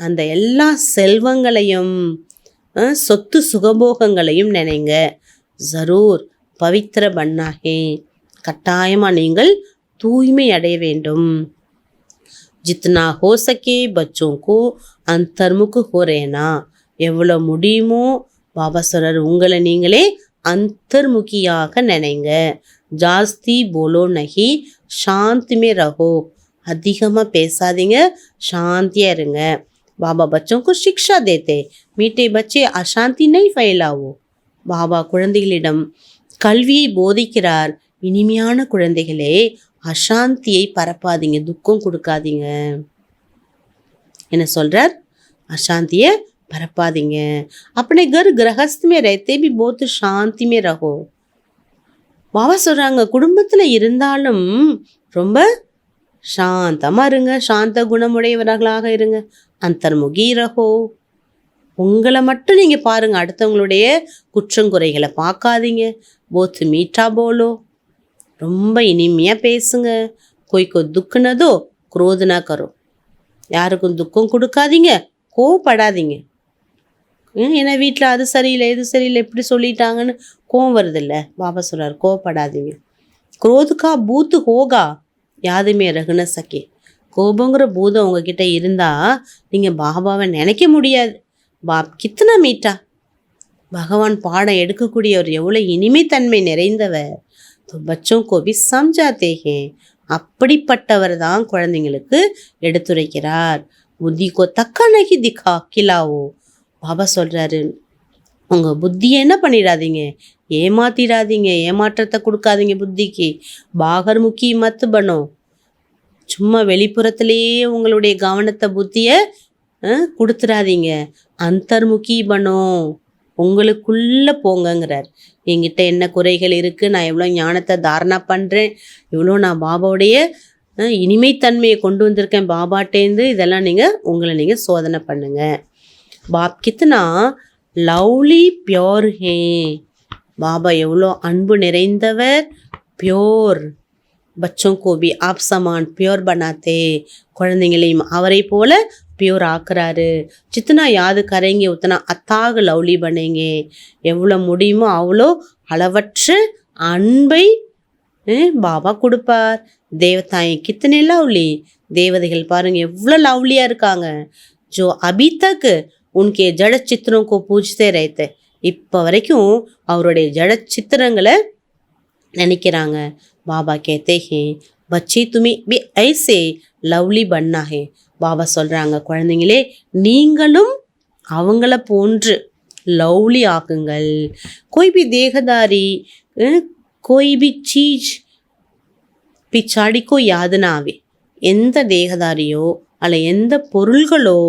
அந்த எல்லா செல்வங்களையும் சொத்து சுகபோகங்களையும் நினைங்க. ஜரூர் பவித்ர பன்னாகே. கட்டாயமாக நீங்கள் தூய்மை அடைய வேண்டும். ஜித்னா ஹோ சக்கே பச்சோங்கோ அந்தர்முக்கு ஹோரேனா. எவ்வளோ முடியுமோ பாபா சொல்றார், உங்களை நீங்களே அந்தர்முகியாக நினைங்க. ஜாஸ்தி போலோ நகி சாந்திமே ரஹோ. அதிகமாக பேசாதீங்க, சாந்தியாக இருங்க. பாபா பச்சோं को शिक्षा देते, மீட்டே பச்சே அசாந்தி நை ஃபைலாவோ. பாபா குழந்தைகளிடம் கல்வியை போதிக்கிறார். இனிமையான குழந்தைகளே, அசாந்தியை பரப்பாதீங்க, துக்கம் கொடுக்காதீங்க. என்ன சொல்றார்? அசாந்தியை பரப்பாதீங்க. अपने घर गृहस्थ में रहते भी बहुत शांति में रहो. பாபா சொல்றாங்க, குடும்பத்தில் இருந்தாலும் ரொம்ப சாந்தமாக இருங்க, சாந்த குணமுடையவர்களாக இருங்க. அந்தர்முகி ரஹோ. உங்களை மட்டும் நீங்கள் பாருங்கள், அடுத்தவங்களுடைய குற்றங்குறைகளை பார்க்காதீங்க. Both meetha polo. ரொம்ப இனிமையாக பேசுங்க. கொய்க்கோ துக்குனதோ குரோதனா கரோ. யாருக்கும் துக்கம் கொடுக்காதீங்க, கோவப்படாதீங்க. ஏன்னா வீட்டில் அது சரியில்லை இது சரியில்லை எப்படி சொல்லிட்டாங்கன்னு கோவம் வருதில்ல. பாபா சொல்கிறார், கோவப்படாதீங்க. குரோதுக்கா பூத்து ஹோகா யாதுமே ரகுன சக்கே. கோபங்கிற பூதம் உங்ககிட்ட இருந்தால் நீங்கள் பாபாவை நினைக்க முடியாது. பாப் கித்தனா மீட்டா. பகவான் பாடம் எடுக்கக்கூடியவர் எவ்வளோ இனிமைத்தன்மை நிறைந்தவர். பச்சோं को भी समझाते हैं. அப்படிப்பட்டவர் தான் குழந்தைங்களுக்கு எடுத்துரைக்கிறார். புத்திக்கோ தக்க நகி திக்கா கிலாவோ. பாபா சொல்கிறாரு, உங்கள் புத்தியை என்ன பண்ணிடாதீங்க, ஏமாத்திடாதீங்க, ஏமாற்றத்தை கொடுக்காதீங்க புத்திக்கு. பாகர் முக்கி மத்து பனோ. சும்மா வெளிப்புறத்திலேயே உங்களுடைய கவனத்தை புத்தியை கொடுத்துடாதீங்க. அந்தர்முகி பனோ. உங்களுக்குள்ளே போங்கங்கிறார். என்கிட்ட என்ன குறைகள் இருக்குது, நான் எவ்வளோ ஞானத்தை தாரணா பண்ணுறேன், இவ்வளோ நான் பாபாவுடைய இனிமைத்தன்மையை கொண்டு வந்திருக்கேன் பாபாட்டேந்து. இதெல்லாம் நீங்கள் உங்களை நீங்கள் சோதனை பண்ணுங்கள். பாப் கித்தனா லவ்லி பியோர் ஹே. பாபா எவ்வளோ அன்பு நிறைந்தவர், பியோர். बच्चों को भी आप समान प्योर बनाते. குழந்தைங்களையும் அவரை போல பியூர் ஆக்குறாரு. जितना याद करेंगे उतना அத்தாக லவ்லி बनेंगे. எவ்வளோ முடியுமோ அவ்வளோ அளவற்ற அன்பை பாபா கொடுப்பார். தேவதாயை கித்தனை லவ்லி. தேவதைகள் பாருங்க எவ்வளோ லவ்லியாக இருக்காங்க. जो अभी तक उनके जड़ चित्रों को पूजते रहते. இப்போ வரைக்கும் அவருடைய ஜட சித்திரங்களை நினைக்கிறாங்க. பாபா कहते हैं बच्चे तुम्हें भी ऐसे लवली बनना है. பாபா சொல்கிறாங்க, குழந்தைங்களே நீங்களும் அவங்கள போன்று லவ்லி ஆக்குங்கள். कोई भी देहदारी कोई भी चीज பிச்சாடிக்கோ யாதுனாவே, எந்த தேகதாரியோ அல்ல எந்த பொருள்களோ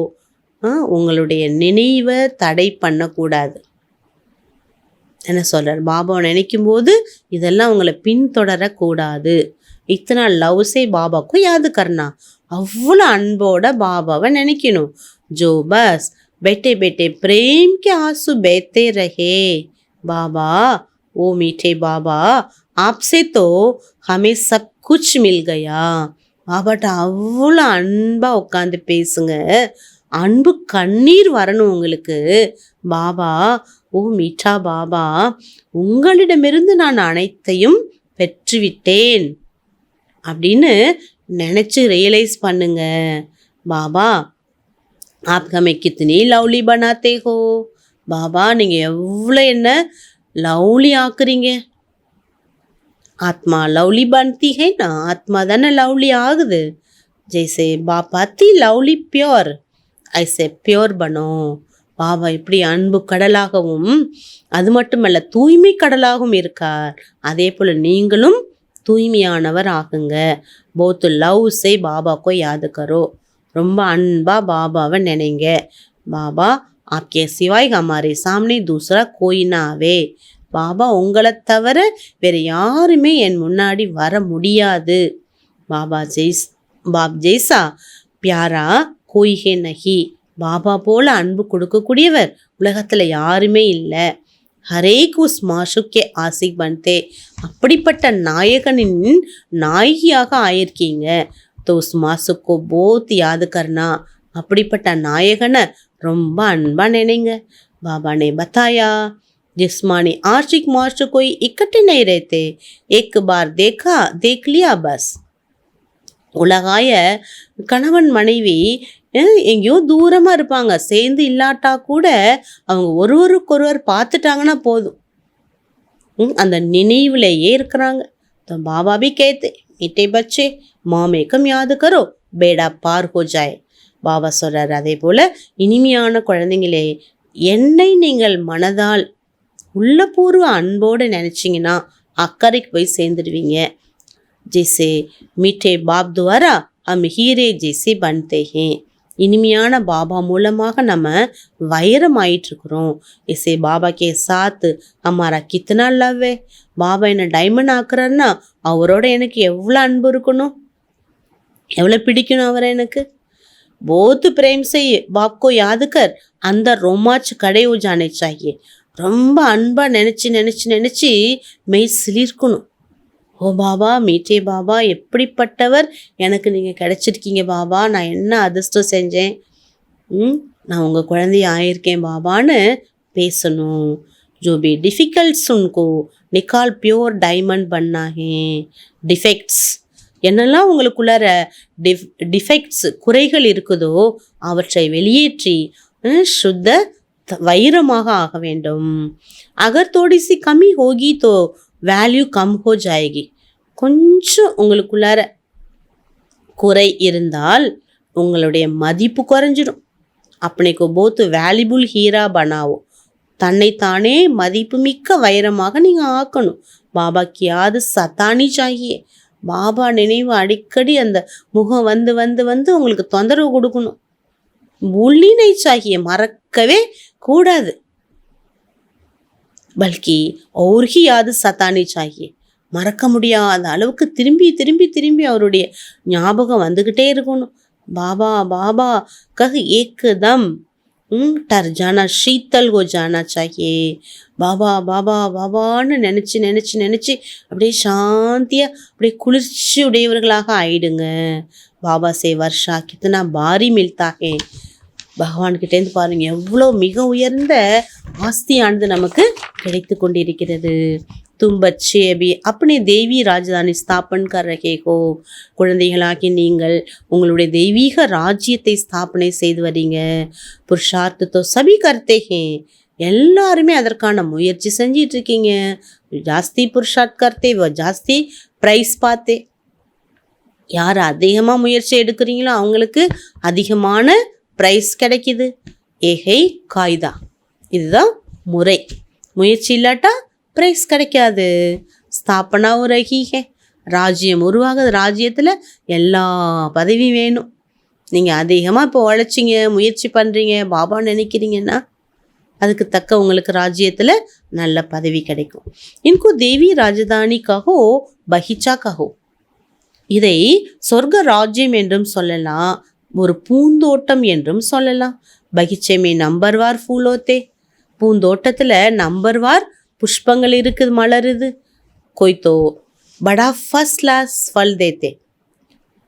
உங்களுடைய நினைவை தடை பண்ணக்கூடாது. என்ன சொல்றார் பாபாவை நினைக்கும் போது இதெல்லாம் உங்களை பின்தொடரக்கூடாது. இத்தனை லவ்ஸே பாபாக்கும் யாது கர்னா, அவ்வளோ அன்போட பாபாவை நினைக்கணும். ஜோ பஸ் बेटे बेटे प्रेम के आंसू बहते रहे बाबा, ओ मीठे बाबा आपसे तो हमें सब कुछ मिल गया. பாபாட்ட அவ்வளோ அன்பா உட்காந்து பேசுங்க. அன்பு கண்ணீர் வரணும் உங்களுக்கு. பாபா, ஓ மீட்டா பாபா, உங்களிடமிருந்து நான் அனைத்தையும் பெற்றுவிட்டேன் அப்படின்னு நினச்சி ரியலைஸ் பண்ணுங்க. பாபா आप हमें कितनी लवली बनाते हो. பாபா நீங்கள் எவ்வளோ என்ன லவ்லி ஆக்குறீங்க. ஆத்மா லவ்லி बनती है ना, ஆத்மா தானே லவ்லி ஆகுது. ஜெய்சே பாபா தி லவ்லி பியோர், ஐசே பியோர் பனோ. பாபா இப்படி அன்பு கடலாகவும் அது மட்டுமல்ல தூய்மை கடலாகவும் இருக்கார். அதே போல் நீங்களும் தூய்மையானவர் ஆகுங்க. போத்து லவ் சே பாபாக்கோ யாது கரோ, ரொம்ப அன்பா பாபாவை நினைங்க. பாபா ஆப்கே சிவாய் ஹமாரே சாம்னே தூசரா கோய் நா ஆவே. பாபா உங்களை தவிர வேறு யாருமே என் முன்னாடி வர முடியாது. பாபா பாப் ஜெய்சா பியாரா கோய் ஹே நஹி. பாபா போல அன்பு கொடுக்கக்கூடியவர் உலகத்தில் யாருமே இல்லை. ஹரேக் உஸ் மாஷுக்கே ஆசிக் பன்தே. அப்படிப்பட்ட நாயகனின் நாயகியாக ஆயிருக்கீங்க. तो उस मासुक को बहुत याद करना. அப்படிப்பட்ட நாயகனை ரொம்ப அன்பா நினைங்க. बाबा ने बताया जिस्मानी आशिक माशुक कोई इकट्ठे नहीं रहते, एक बार देखा देख लिया बस. உலகாய கணவன் மனைவி எங்கேயோ தூரமாக இருப்பாங்க, சேர்ந்து இல்லாட்டா கூட அவங்க ஒருவருக்கொருவர் பார்த்துட்டாங்கன்னா போதும், அந்த நினைவுலையே இருக்கிறாங்க. तो बाबा भी कहते मीठे बच्चे மாமேக்கம் யாது கரோ பேடா பார் ஹோ ஜாய். பாபா சொல்கிறார் அதே போல் இனிமையான குழந்தைங்களே, என்னை நீங்கள் மனதால் உள்ளபூர்வ அன்போடு நினச்சிங்கன்னா அக்கறைக்கு போய் சேர்ந்துடுவீங்க. ஜெய்சே மீட்டே பாப் துவாரா ஹம் ஹீரே ஜெய்சே பன்தே ஹே. இனிமையான பாபா மூலமாக நம்ம வைரம் ஆயிட்டுருக்குறோம். இசே பாபா கே சாத்து ஹமாரா கித்தனா லவ் है. பாபா என்னை டைமண்ட் ஆக்குறாருன்னா அவரோட எனக்கு எவ்வளோ அன்பு இருக்கணும், எவ்வளோ பிடிக்கணும் அவரை எனக்கு. போத்து பிரேம் செய் பாப்கோ யாதுக்கர் அந்த ரொமாச் கடை ஓ ஜானே சாயே. ரொம்ப அன்பாக நினச்சி நினச்சி நினச்சி மெய் சிலிர்க்கணும். ஓ பாபா மீட்டே பாபா, எப்படிப்பட்டவர் எனக்கு நீங்கள் கிடைச்சிருக்கீங்க பாபா, நான் என்ன அதிர்ஷ்டம் செஞ்சேன், நான் உங்கள் குழந்தைய ஆயிருக்கேன் பாபான்னு பேசணும். जो भी डिफ़िकल्ट्स उनको निकाल प्योर डायमंड बनना है. डिफेक्ट्स என்னெல்லாம் உங்களுக்குள்ளார டிஃபெக்ட்ஸ் குறைகள் இருக்குதோ அவற்றை வெளியேற்றி சுத்த வைரமாக ஆக வேண்டும். அகர் தோடி சி கம்மி ஹோகி தோ வேல்யூ கம் ஹோ ஜாயகி. கொஞ்சம் உங்களுக்குள்ளார குறை இருந்தால் உங்களுடைய மதிப்பு குறைஞ்சிடும். அப்படிக்கு போத்து வேல்யூபுல் ஹீரா பனாவோ. தன்னைத்தானே மதிப்புமிக்க வைரமாக நீங்கள் ஆக்கணும். பாபாக்கு யாது சத்தானி சாகியே. பாபா நினைவு அடிக்கடி அந்த முகம் வந்து வந்து வந்து உங்களுக்கு தொந்தரவு கொடுக்கணும். புள்ளினை சாகியே, மறக்கவே கூடாது. பல்கி அவர்கி யாது சத்தானி சாகியே. மறக்க முடியாத அளவுக்கு திரும்பி திரும்பி திரும்பி அவருடைய ஞாபகம் வந்துக்கிட்டே இருக்கணும். பாபா பாபா கஹ் ஏக்தம் டர் ஜானா ஷீத்தல் ஹோ ஜானா சாயே. பாபா பாபா பாபான்னு நினச்சி நினச்சி நினச்சி அப்படியே சாந்தியாக அப்படியே குளிர்ச்சி உடையவர்களாக ஆயிடுங்க. பாபா சே வர்ஷா கித்தனா பாரி மில்தாகே. பகவான்கிட்டேருந்து பாருங்கள் எவ்வளோ மிக உயர்ந்த ஆஸ்தியானது நமக்கு கிடைத்து கொண்டிருக்கிறது. तुम बच्चे अभी अपने देवी राजधानी स्थापन कर रहे हो. குழந்தைகளாகி நீங்கள் உங்களுடைய தெய்வீக ராஜ்யத்தை ஸ்தாபனை செய்து வரீங்க. புருஷார்த்த தோ சபி கர்த்தே ஹே. எல்லாருமே அதற்கான முயற்சி செஞ்சிட்டு இருக்கீங்க. ஜாஸ்தி புருஷார்த் கர்த்தே வ ஜாஸ்தி ப்ரைஸ் பார்த்தே. யார் அதிகமாக முயற்சி எடுக்கிறீங்களோ அவங்களுக்கு அதிகமான ப்ரைஸ் கிடைக்கிது. ஏஹை காய்தா, இதுதான் முறை. முயற்சி இல்லாட்டா ப்ரைஸ் கிடைக்காது. ஸ்தாபனாவும் ரகி ஹே. ராஜ்யம் உருவாகுது. ராஜ்யத்தில் எல்லா பதவியும் வேணும். நீங்கள் அதிகமாக இப்போ உழைச்சிங்க, முயற்சி பண்ணுறீங்க, பாபா நினைக்கிறீங்கன்னா அதுக்கு தக்க உங்களுக்கு ராஜ்யத்தில் நல்ல பதவி கிடைக்கும். இன்கோ தேவி ராஜதானி கஹோ பஹிச்சா கஹோ. இதை சொர்க்க ராஜ்யம் என்றும் சொல்லலாம், ஒரு பூந்தோட்டம் என்றும் சொல்லலாம். பகிச்சேமே நம்பர்வார் ஃபூலோத்தே. பூந்தோட்டத்தில் நம்பர்வார் புஷ்பங்கள் இருக்குது, மலருது. கொய்தோ படா ஃபர்ஸ்ட் கிளாஸ் ஃபல் தேத்தே.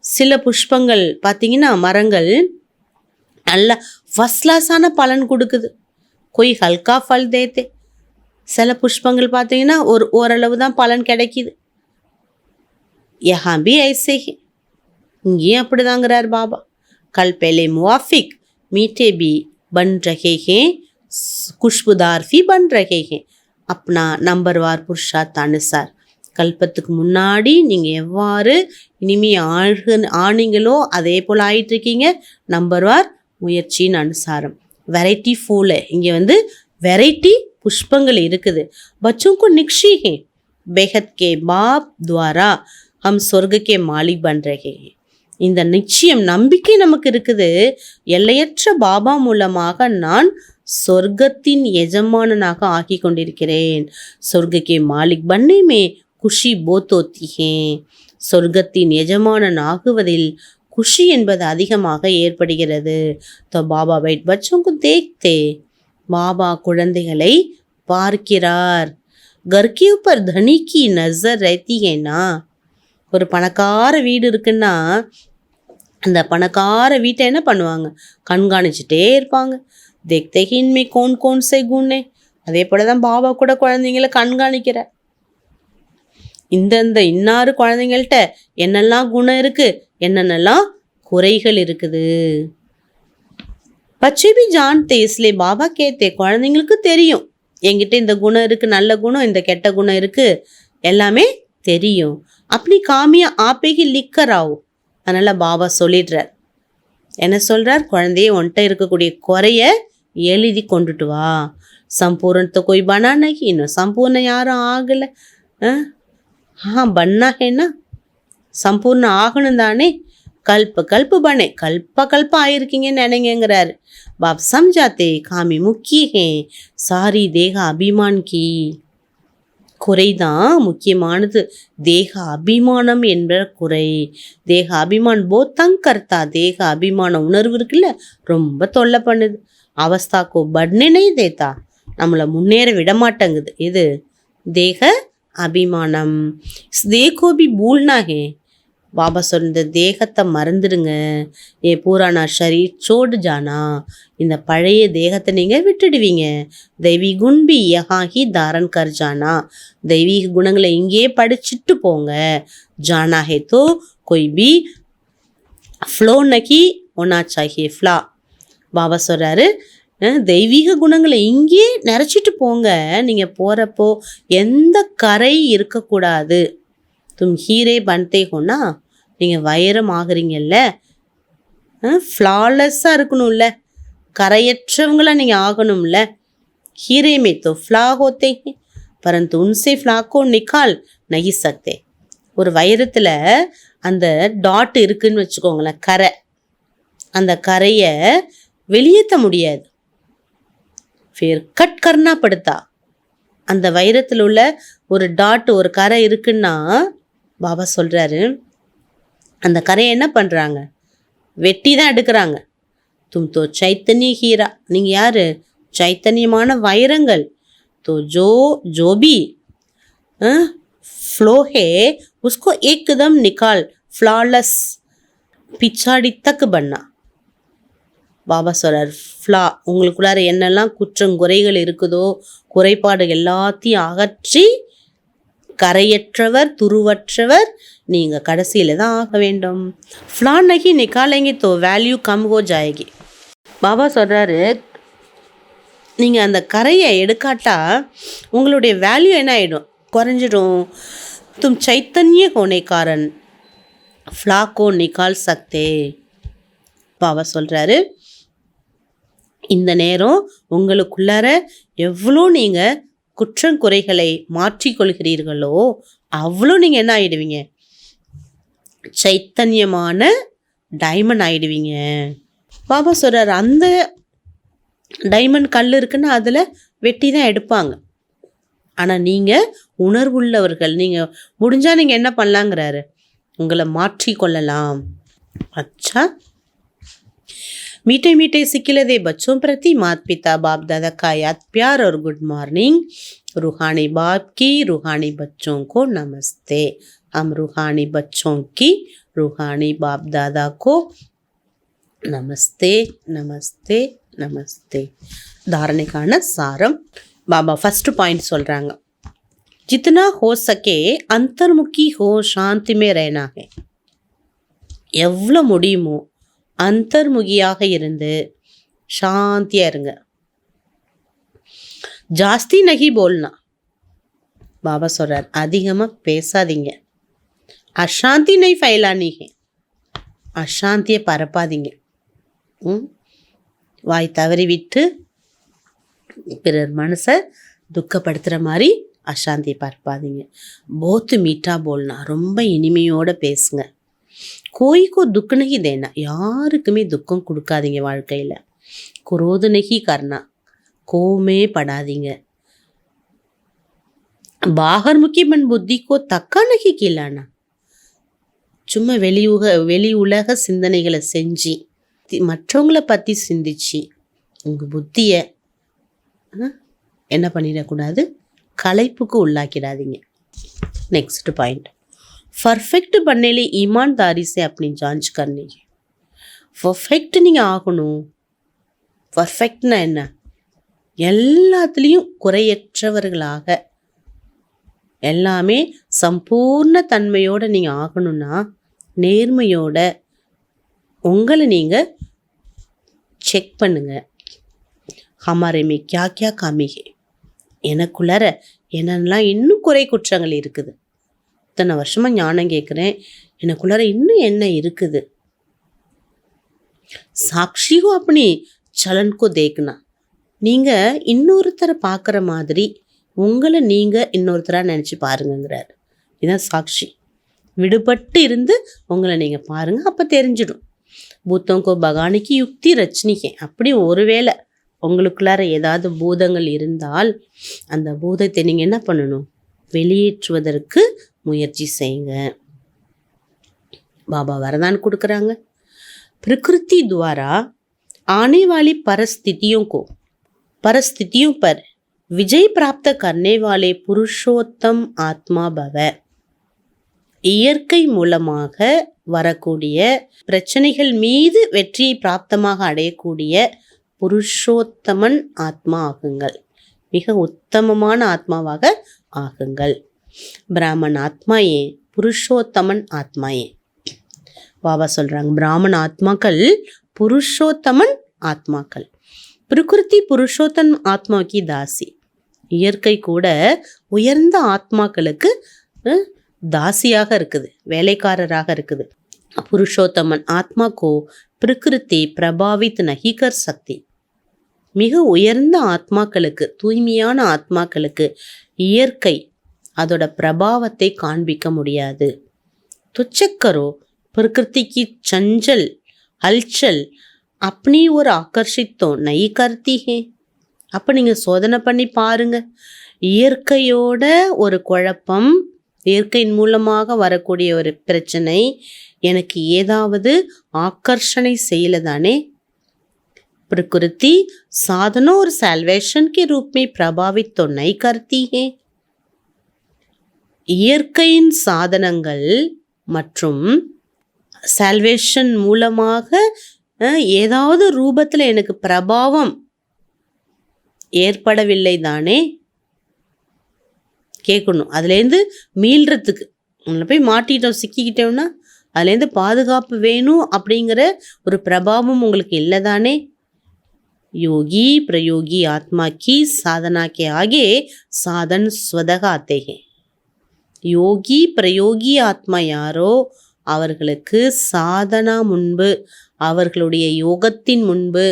சில புஷ்பங்கள் பார்த்தீங்கன்னா மரங்கள் நல்ல ஃபர்ஸ்ட் கிளாஸான பலன் கொடுக்குது. கொய் ஹல்கா ஃபல் தேத்தே. சில புஷ்பங்கள் பார்த்தீங்கன்னா ஓரளவு தான் பலன் கிடைக்கிது. யஹா பி ஐசே ஹி. இங்கேயும் அப்படிதாங்கிறார் பாபா. கல் பெலே முவாஃபிக் மீட்டே பி பன் ரஹே ஹே, குஷ்புதார் ஃபி பன் ரஹே ஹே. அப்னா நம்பர்வார் புருஷார்த் அனுசார். கல்பத்துக்கு முன்னாடி நீங்கள் எவ்வாறு இனிமே ஆனீங்களோ அதே போல் ஆயிட்டுருக்கீங்க. நம்பர்வார் முயற்சியின் அனுசாரம். வெரைட்டி ஃபூல், இங்கே வெரைட்டி புஷ்பங்கள் இருக்குது. பச்சோं நிக்ஷி ஹே பெஹத் கே பாப் துவாரா ஹம் சொர்க்க கே மாலிக் பன் ரஹே ஹே. இந்த நிச்சயம் நம்பிக்கை நமக்கு இருக்குது. எல்லையற்ற பாபா மூலமாக நான் சொர்க்கத்தின் எஜமானனாக ஆக்கி கொண்டிருக்கிறேன். சொர்க்க கே மாலிக் பன்னை மே குஷி போத்தோத்தி ஹே. சொர்க்கத்தின் எஜமானன் ஆகுவதில் குஷி என்பது அதிகமாக ஏற்படுகிறது. தோ பாபா பைட் பச்சோं தேக்தே. பாபா குழந்தைகளை பார்க்கிறார். கர்கே உப்பர் தனி கி நசர் ரஹத்தி ஹேனா. ஒரு பணக்கார வீடு இருக்குன்னா அந்த பணக்கார வீட்டை என்ன பண்ணுவாங்க, கண்காணிச்சுட்டே இருப்பாங்க. தேக்தே ஹி இன்மே கோன் கோன் சே குணே. அதே போல தான் பாபா கூட குழந்தைங்களை கண்காணிக்கிறார். இந்த இன்னாறு குழந்தைங்கள்ட்ட என்னெல்லாம் குணம் இருக்குது, என்னென்னலாம் குறைகள் இருக்குது. பச்சை பி ஜான்தே இஸ்லே பாபா கேத்தே. குழந்தைங்களுக்கு தெரியும் என்கிட்ட இந்த குணம் இருக்குது, நல்ல குணம், இந்த கெட்ட குணம் இருக்குது, எல்லாமே தெரியும். அப்படி காமியா ஆப்பேகி லிக்கராவோ. அதனால் பாபா சொல்லிடுறார். என்ன சொல்கிறார்? குழந்தைய ஒன்ட்ட இருக்கக்கூடிய குறைய எழுதி கொண்டுட்டு வா. சம்பூர்ணத்தை கொய் பனானகி. இன்னும் சம்பூர்ணம் யாரும் ஆகலை. பன்னா ஹேனா சம்பூர்ணம் ஆகணும் தானே. கல்ப பனே கல்ப ஆயிருக்கீங்கன்னு நினைங்கிறாரு. பாப் சம்ஜாத்தே காமி முக்கிய ஹே சாரி தேக அபிமான் கி. குறைதான் முக்கியமானது. தேக அபிமானம் என்ற குறை. தேக அபிமான் போத்தங் கர்த்தா. தேக அபிமான உணர்வு இருக்குல்ல, ரொம்ப தொல்லை பண்ணுது. அவஸ்தாக்கோ பட்னே தேத்தா. நம்மளை முன்னேற விடமாட்டேங்குது. இது தேக அபிமானம். தேகோபி பூல்னா ஹே. பாபா சொன்ன தேகத்தை மறந்துடுங்க. ஏ பூரானா ஷரீர் சோடு ஜானா. இந்த பழைய தேகத்தை நீங்கள் விட்டுடுவீங்க. தெய்வீ குண்பி யஹாஹி தாரன் கர் ஜானா. தெய்வீக குணங்களை இங்கே படிச்சுட்டு போங்க. ஜானா ஹே தோ கொய் பி ஃப்ளோ நகி ஒன்னா சாஹியே ஃப்ளா. பாபா சொல்கிறாரு, தெய்வீக குணங்களை இங்கே நிறச்சிட்டு போங்க. நீங்கள் போகிறப்போ எந்த கரை இருக்கக்கூடாது. தும் ஹீரே பன்தே ஹோனா. நீங்கள் வைரம் ஆகுறீங்கல்ல, ஃப்ளாலெஸ்ஸாக இருக்கணும்ல, கரையற்றவங்களாக நீங்கள் ஆகணும்ல. ஹீரே மே தோ ஃப்ளா ஹோத்தே பரந்து உன்சே ஃப்ளாக்கோ நிக்கால் நகி சக்தே. ஒரு வைரத்தில் அந்த டாட் இருக்குன்னு வச்சுக்கோங்களேன், கரை. அந்த கரையை வெளியேற்ற முடியாது. फिर கட் கர்னா படுத்தா. அந்த வைரத்தில் உள்ள ஒரு டாட், ஒரு கரை இருக்குன்னா பாபா சொல்கிறாரு, அந்த கரையை என்ன பண்ணுறாங்க, வெட்டி தான் எடுக்கிறாங்க. தும் தோ சைத்தன்ய ஹீரா. நீங்கள் யார்? சைத்தன்யமான வைரங்கள். तो जो भी फ्लो है उसको एकदम निकाल फ्लॉलेस पिछाड़ी तक बनना. பாபா சொல்கிறார், ஃப்ளா உங்களுக்குள்ளார என்னெல்லாம் குறைகள் இருக்குதோ, குறைபாடு எல்லாத்தையும் அகற்றி கரையற்றவர், துருவற்றவர் நீங்கள் கடைசியில் தான் ஆக வேண்டும். ஃப்ளா நகி நிக்காலேங்க தோ வேல்யூ கம் ஹோ ஜாயகி. பாபா சொல்கிறாரு, நீங்கள் அந்த கரையை எடுக்காட்டா உங்களுடைய வேல்யூ என்ன ஆகிடும், குறைஞ்சிடும். தும் சைத்தன்ய ஹோனேக்காரன் ஃப்ளாக்கோ நிக்கால் சக்தே. பாபா சொல்கிறாரு, இந்த நேரம் உங்களுக்குள்ளார எவ்வளோ நீங்கள் குற்றங்குறைகளை மாற்றிக்கொள்கிறீர்களோ அவ்வளோ நீங்கள் என்ன ஆகிடுவீங்க, சைத்தன்யமான டைமண்ட் ஆயிடுவீங்க. பாபா சொல்கிறார், அந்த டைமண்ட் கல் இருக்குன்னா அதில் வெட்டி தான் எடுப்பாங்க. ஆனால் நீங்கள் உணர்வுள்ளவர்கள், நீங்கள் முடிஞ்சால் நீங்கள் என்ன பண்ணலாங்கிறாரு, உங்களை மாற்றிக்கொள்ளலாம். अच्छा, मीठे मीठे सिक्किले दे बच्चों प्रति माता पिता बाप दादा का याद प्यार और गुड मॉर्निंग. रूहानी बाप की रूहानी बच्चों को नमस्ते. हम रूहानी बच्चों की रूहानी बाप दादा को नमस्ते नमस्ते नमस्ते. धारणेக்கான சாரம் பாபா ஃபர்ஸ்ட் பாயிண்ட் சொல்கிறாங்க, जितना हो सके अंतर्मुखी हो शांति में रहना है. எவ்வளோ முடியுமோ அந்தர்முகியாக இருந்து சாந்தியாக இருங்க. ஜாஸ்தி நகி போல்னா, பாபா சொல்கிறார், அதிகமாக பேசாதீங்க. அசாந்தி நை ஃபைலானீங்க, அசாந்தியை பரப்பாதீங்க. வாய் தவறி விட்டு பிறர் மனசை துக்கப்படுத்துகிற மாதிரி அசாந்தியை பரப்பாதீங்க. போத்து மீட்டா போல்னா, ரொம்ப இனிமையோடு பேசுங்க. கோய்க்கோ துக்க நகி தேனா, யாருக்குமே துக்கம் கொடுக்காதீங்க வாழ்க்கையில். குரோத நகி கர்னா, கோமே படாதீங்க. பாகர் முக்கியமன் புத்திக்கோ தக்கா நகி கீழானா, சும்மா வெளி உலக சிந்தனைகளை செஞ்சு மற்றவங்கள பற்றி சிந்திச்சு உங்கள் புத்தியை என்ன பண்ணிடக்கூடாது, களைப்புக்கு உள்ளாக்கிடாதீங்க. नेक्स्ट पॉइंट, परफेक्ट बनने लिए ईमानदारी से अपनी जांच करनी है. परफेक्ट நீங்கள் ஆகணும். பர்ஃபெக்ட்னா என்ன, எல்லாத்துலேயும் குறையற்றவர்களாக எல்லாமே சம்பூர்ண தன்மையோடு நீங்கள் ஆகணும்னா நேர்மையோட உங்களை நீங்கள் செக் பண்ணுங்க. हमारे में क्या क्या कमी है, எனக்குள்ளார என்னென்னலாம் இன்னும் குறை குற்றங்கள் இருக்குது. இத்தனை வருஷமாக ஞானம் கேட்குறேன், எனக்குள்ளார இன்னும் என்ன இருக்குது. சாட்சியோ அப்படி சலன்கோ தேக்குனா, நீங்கள் இன்னொருத்தரை பார்க்குற மாதிரி உங்களை நீங்கள் இன்னொருத்தராக நினச்சி பாருங்கிறார். இதுதான் சாட்சி. விடுபட்டு இருந்து உங்களை நீங்கள் பாருங்கள், அப்போ தெரிஞ்சிடும். பூத்தங்கோ பகானிக்கு யுக்தி ரச்சனிக்கே, அப்படி ஒருவேளை உங்களுக்குள்ளார ஏதாவது பூதங்கள் இருந்தால் அந்த பூதத்தை நீங்கள் என்ன பண்ணணும், வெளியேற்றுவதற்கு முயற்சி செய்யுங்க. பாபா வரதான கொடுக்குறாங்க, प्रकृति द्वारा आने वाली परिस्थितियों पर विजय प्राप्त करने वाले पुरुषोत्तम आत्मा भव. இயற்கை மூலமாக வரக்கூடிய பிரச்சனைகள் மீது வெற்றியை பிராப்தமாக அடையக்கூடிய புருஷோத்தமன் ஆத்மா ஆகுங்கள். மிக உத்தமமான ஆத்மாவாக ஆகுங்கள். பிராமன் ஆத்மா ஏன், புருஷோத்தமன் ஆத்மா ஏன்? பாபா சொல்றாங்க, பிராமண ஆத்மாக்கள் புருஷோத்தமன் ஆத்மாக்கள். பிரகிருதி புருஷோத்தம் ஆத்மாக்கி தாசி. இயற்கை கூட உயர்ந்த ஆத்மாக்களுக்கு தாசியாக இருக்குது, வேலைக்காரராக இருக்குது. புருஷோத்தமன் ஆத்மா கோ பிரகிருதி பிரபாவித் நஹி கர் சக்தி. மிக உயர்ந்த ஆத்மாக்களுக்கு, தூய்மையான ஆத்மாக்களுக்கு இயற்கை அதோட பிரபாவத்தை காண்பிக்க முடியாது. துச்சக்கரோ பிரகிருதிக்கு சஞ்சல் ஹல்சல் அப்படி ஒரு ஆக்கர்ஷித்தோ நை கர்த்தி ஹே. அப்போ நீங்கள் சோதனை பண்ணி பாருங்க, இயற்கையோட ஒரு குழப்பம், இயற்கையின் மூலமாக வரக்கூடிய ஒரு பிரச்சனை எனக்கு ஏதாவது ஆக்கர்ஷணை செய்யல தானே. प्रकृति साधनों और सैल्वेशन के रूप में प्रभावित तो नहीं करती है. இயற்கையின் சாதனங்கள் மற்றும் சால்வேஷன் மூலமாக ஏதாவது ரூபத்தில் எனக்கு பிரபாவம் ஏற்படவில்லை தானே. கேட்கணும், அதுலேருந்து மீள்றதுக்கு, உங்களை போய் மாட்டிட்டோம் சிக்கிக்கிட்டோம்னா அதுலேருந்து பாதுகாப்பு வேணும் அப்படிங்கிற ஒரு பிரபாவம் உங்களுக்கு இல்லை தானே. योगी प्रयोगी आत्मा की साधना के आगे साधन स्वतः आते हैं. யோகி பிரயோகி ஆத்மா யாரோ அவர்களுக்கு சாதனா முன்பு, அவர்களுடைய யோகத்தின் முன்பு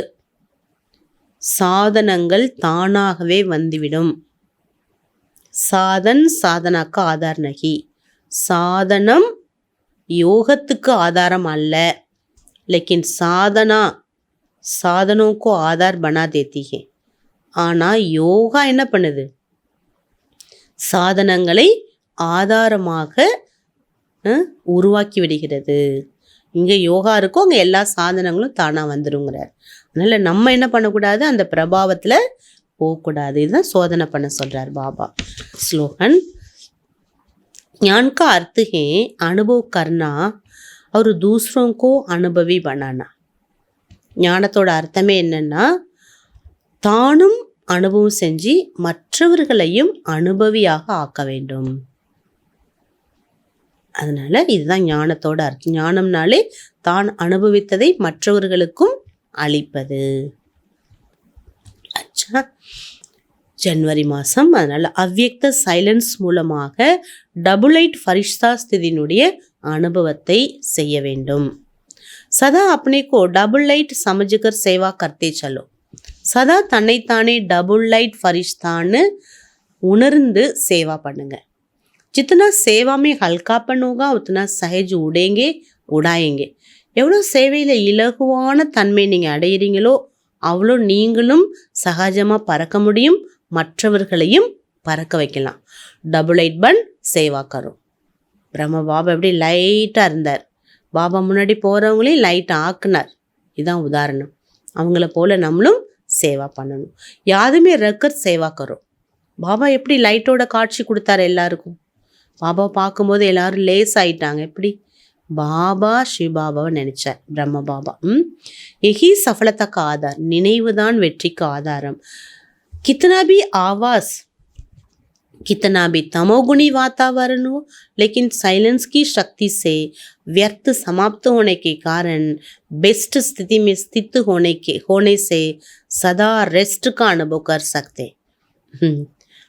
சாதனங்கள் தானாகவே வந்துவிடும். சாதன் சாதனாக்கு ஆதார் நகி. சாதனம் யோகத்துக்கு ஆதாரம் அல்ல, लेकिन साधनों को आधार बना देती है. ஆனா யோகா என்ன பண்ணுது? சாதனங்களை ஆதாரமாக உருவாக்கி விடுகிறது. இங்கே யோகா இருக்கோ அங்கே எல்லா சாதனங்களும் தானாக வந்துருங்கிறார். அதனால் நம்ம என்ன பண்ணக்கூடாது? அந்த பிரபாவத்தில் போகக்கூடாது. இதுதான் சோதனை பண்ண சொல்கிறார் பாபா. ஸ்லோகன் ज्ञान का अर्थ है अनुभव करना और दूसरों को अनुभवी बनाना. ஞானத்தோட அர்த்தமே என்னன்னா, தானும் அனுபவம் செஞ்சு மற்றவர்களையும் அனுபவியாக ஆக்க வேண்டும். அதனால இதுதான் ஞானத்தோட அர்த்தம். ஞானம்னாலே தான் அனுபவித்ததை மற்றவர்களுக்கும் அளிப்பது. அச்சா, ஜனவரி மாதம். அதனால் அவ்யக்த சைலன்ஸ் மூலமாக டபுள் லைட் ஃபரிஷ்தா ஸ்திதியினுடைய அனுபவத்தை செய்ய வேண்டும். சதா अपने को डबल लाइट समझकर सेवा करते चलो. சதா தன்னைத்தானே டபுள் லைட் ஃபரிஷ்தான்னு உணர்ந்து சேவா பண்ணுங்க. जितना सेवा में हल्कापन होगा उतना सहज उड़ाएंगे. எவ்வளோ சேவையில் இலகுவான தன்மை நீங்கள் அடையிறீங்களோ அவ்வளோ நீங்களும் சகஜமாக பறக்க முடியும், மற்றவர்களையும் பறக்க வைக்கலாம். டபுள் லைட் பன் சேவா கரும். பிரம்ம பாபா எப்படி லைட்டாக இருந்தார், பாபா முன்னாடி போகிறவங்களையும் லைட்டை ஆக்குனார். இதுதான் உதாரணம். அவங்கள போல் நம்மளும் சேவா பண்ணணும். யாருமே ரக்கர் சேவா கரும். பாபா எப்படி லைட்டோட காட்சி கொடுத்தாரு எல்லாருக்கும். பாபா பார்க்கும்போது எல்லாரும் லேஸ் ஆயிட்டாங்க. எப்படி? பாபா சிவபாபாவை நினைச்சார் பிரம்ம பாபா. यही सफलता का आधार, நினைவு தான் வெற்றிக்கு ஆதாரம். कितना भी आवाज, कितना भी तमोगुणी वातावरण हो, लेकिन साइलेंस की शक्ति से व्यर्थ समाप्त होने के कारण बेस्ट स्थिति में स्थित होने से सदा रेस्ट का अनुभव कर सकते.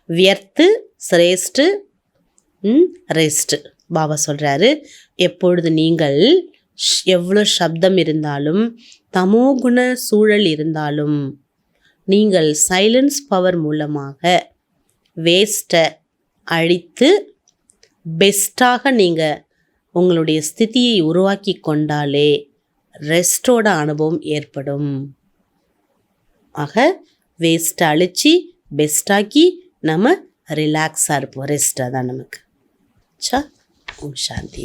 व्यर्थ श्रेष्ठ ரெஸ்ட். பாபா சொல்கிறாரு, எப்பொழுது நீங்கள் எவ்வளோ சப்தம் இருந்தாலும் தமோகுண சூழல் இருந்தாலும் நீங்கள் சைலன்ஸ் பவர் மூலமாக வேஸ்ட்டை அழித்து பெஸ்ட்டாக நீங்கள் உங்களுடைய ஸ்திதியை உருவாக்கி கொண்டாலே ரெஸ்ட்டோட அனுபவம் ஏற்படும். ஆக வேஸ்ட்டை அழித்து பெஸ்ட்டாக்கி நம்ம ரிலாக்ஸாக இருப்போம். ரெஸ்ட்டாக தான் நமக்கு. சா, ஓம் சாந்தி.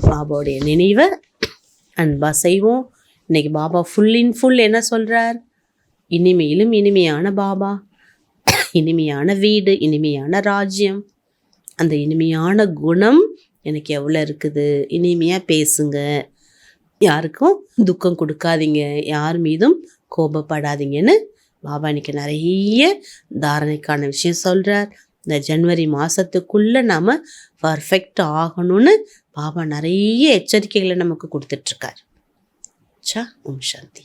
பாபாவுடைய நினைவை அன்பாக செய்வோம். இன்னைக்கு பாபா ஃபுல் என்ன சொல்கிறார்? இனிமையிலும் இனிமையான பாபா, இனிமையான வீடு, இனிமையான ராஜ்யம், அந்த இனிமையான குணம் எனக்கு எவ்வளோ இருக்குது. இனிமையாக பேசுங்க, யாருக்கும் துக்கம் கொடுக்காதீங்க, யார் மீதும் கோபப்படாதீங்கன்னு பாபா இன்னைக்கு நிறைய தாரணைக்கான விஷயம் சொல்கிறார். இந்த ஜனவரி மாதத்துக்குள்ளே நாம் பர்ஃபெக்ட் ஆகணும்னு பாபா நிறைய எச்சரிக்கைகளை நமக்கு கொடுத்துட்ருக்கார். சா, ஓம் சாந்தி.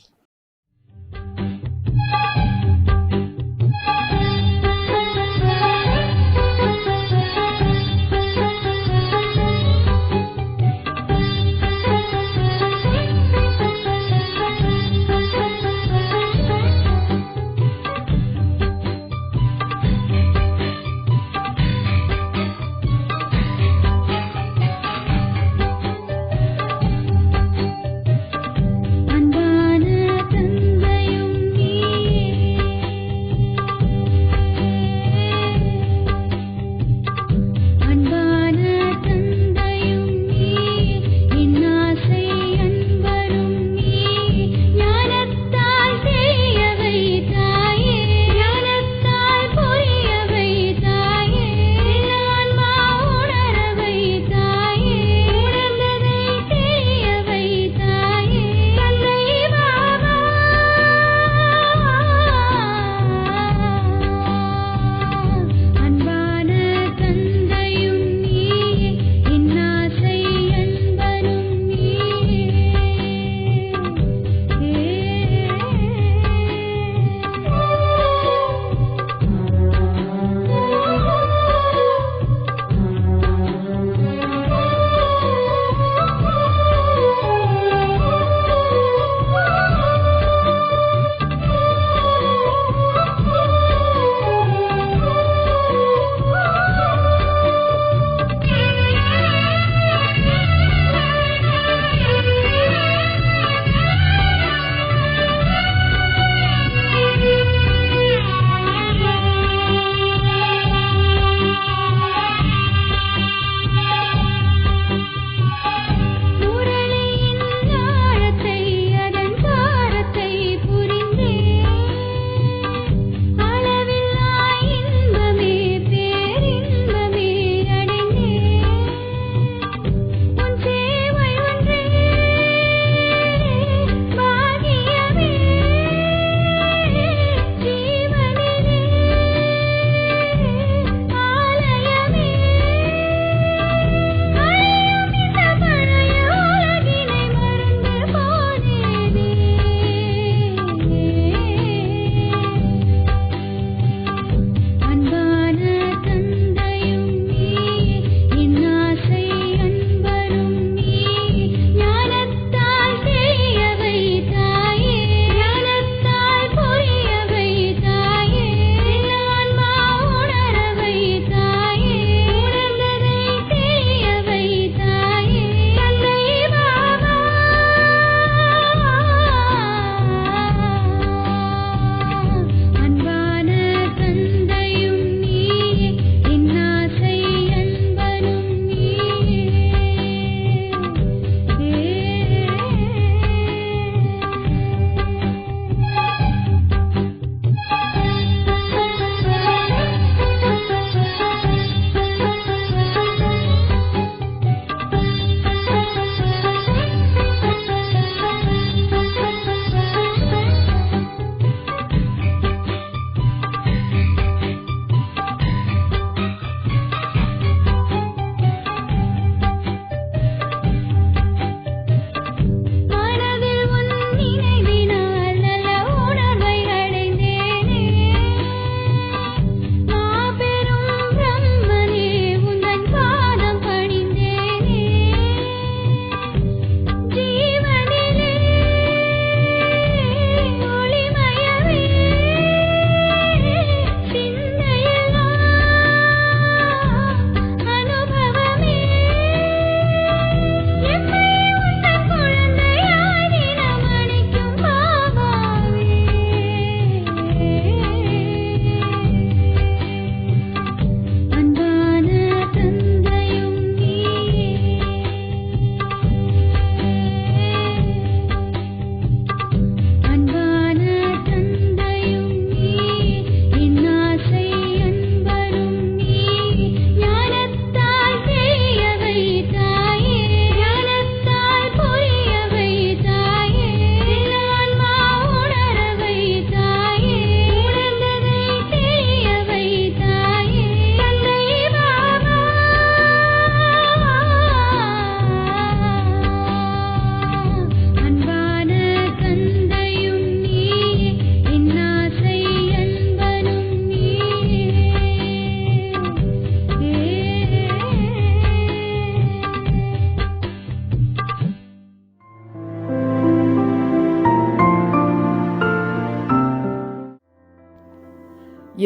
அன்பான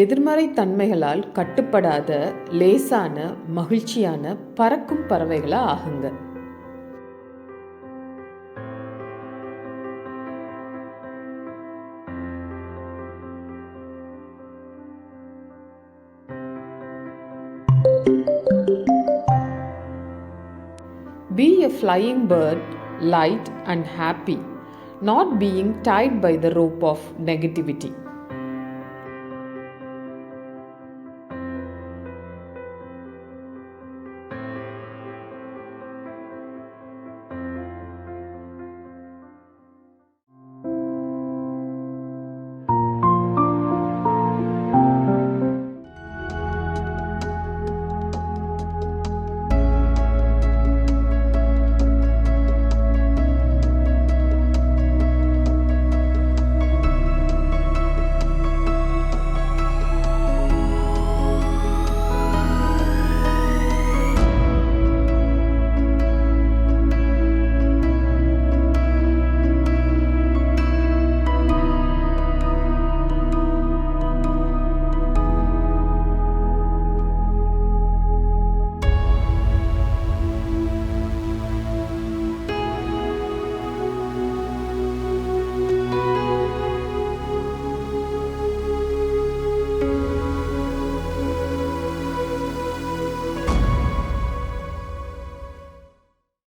எதிர்மறை தன்மைகளால் கட்டுப்படாத லேசான மகிழ்ச்சியான பறக்கும் பறவைகளா ஆகுங்க. Be a flying bird, light and happy, not being tied by the rope of negativity.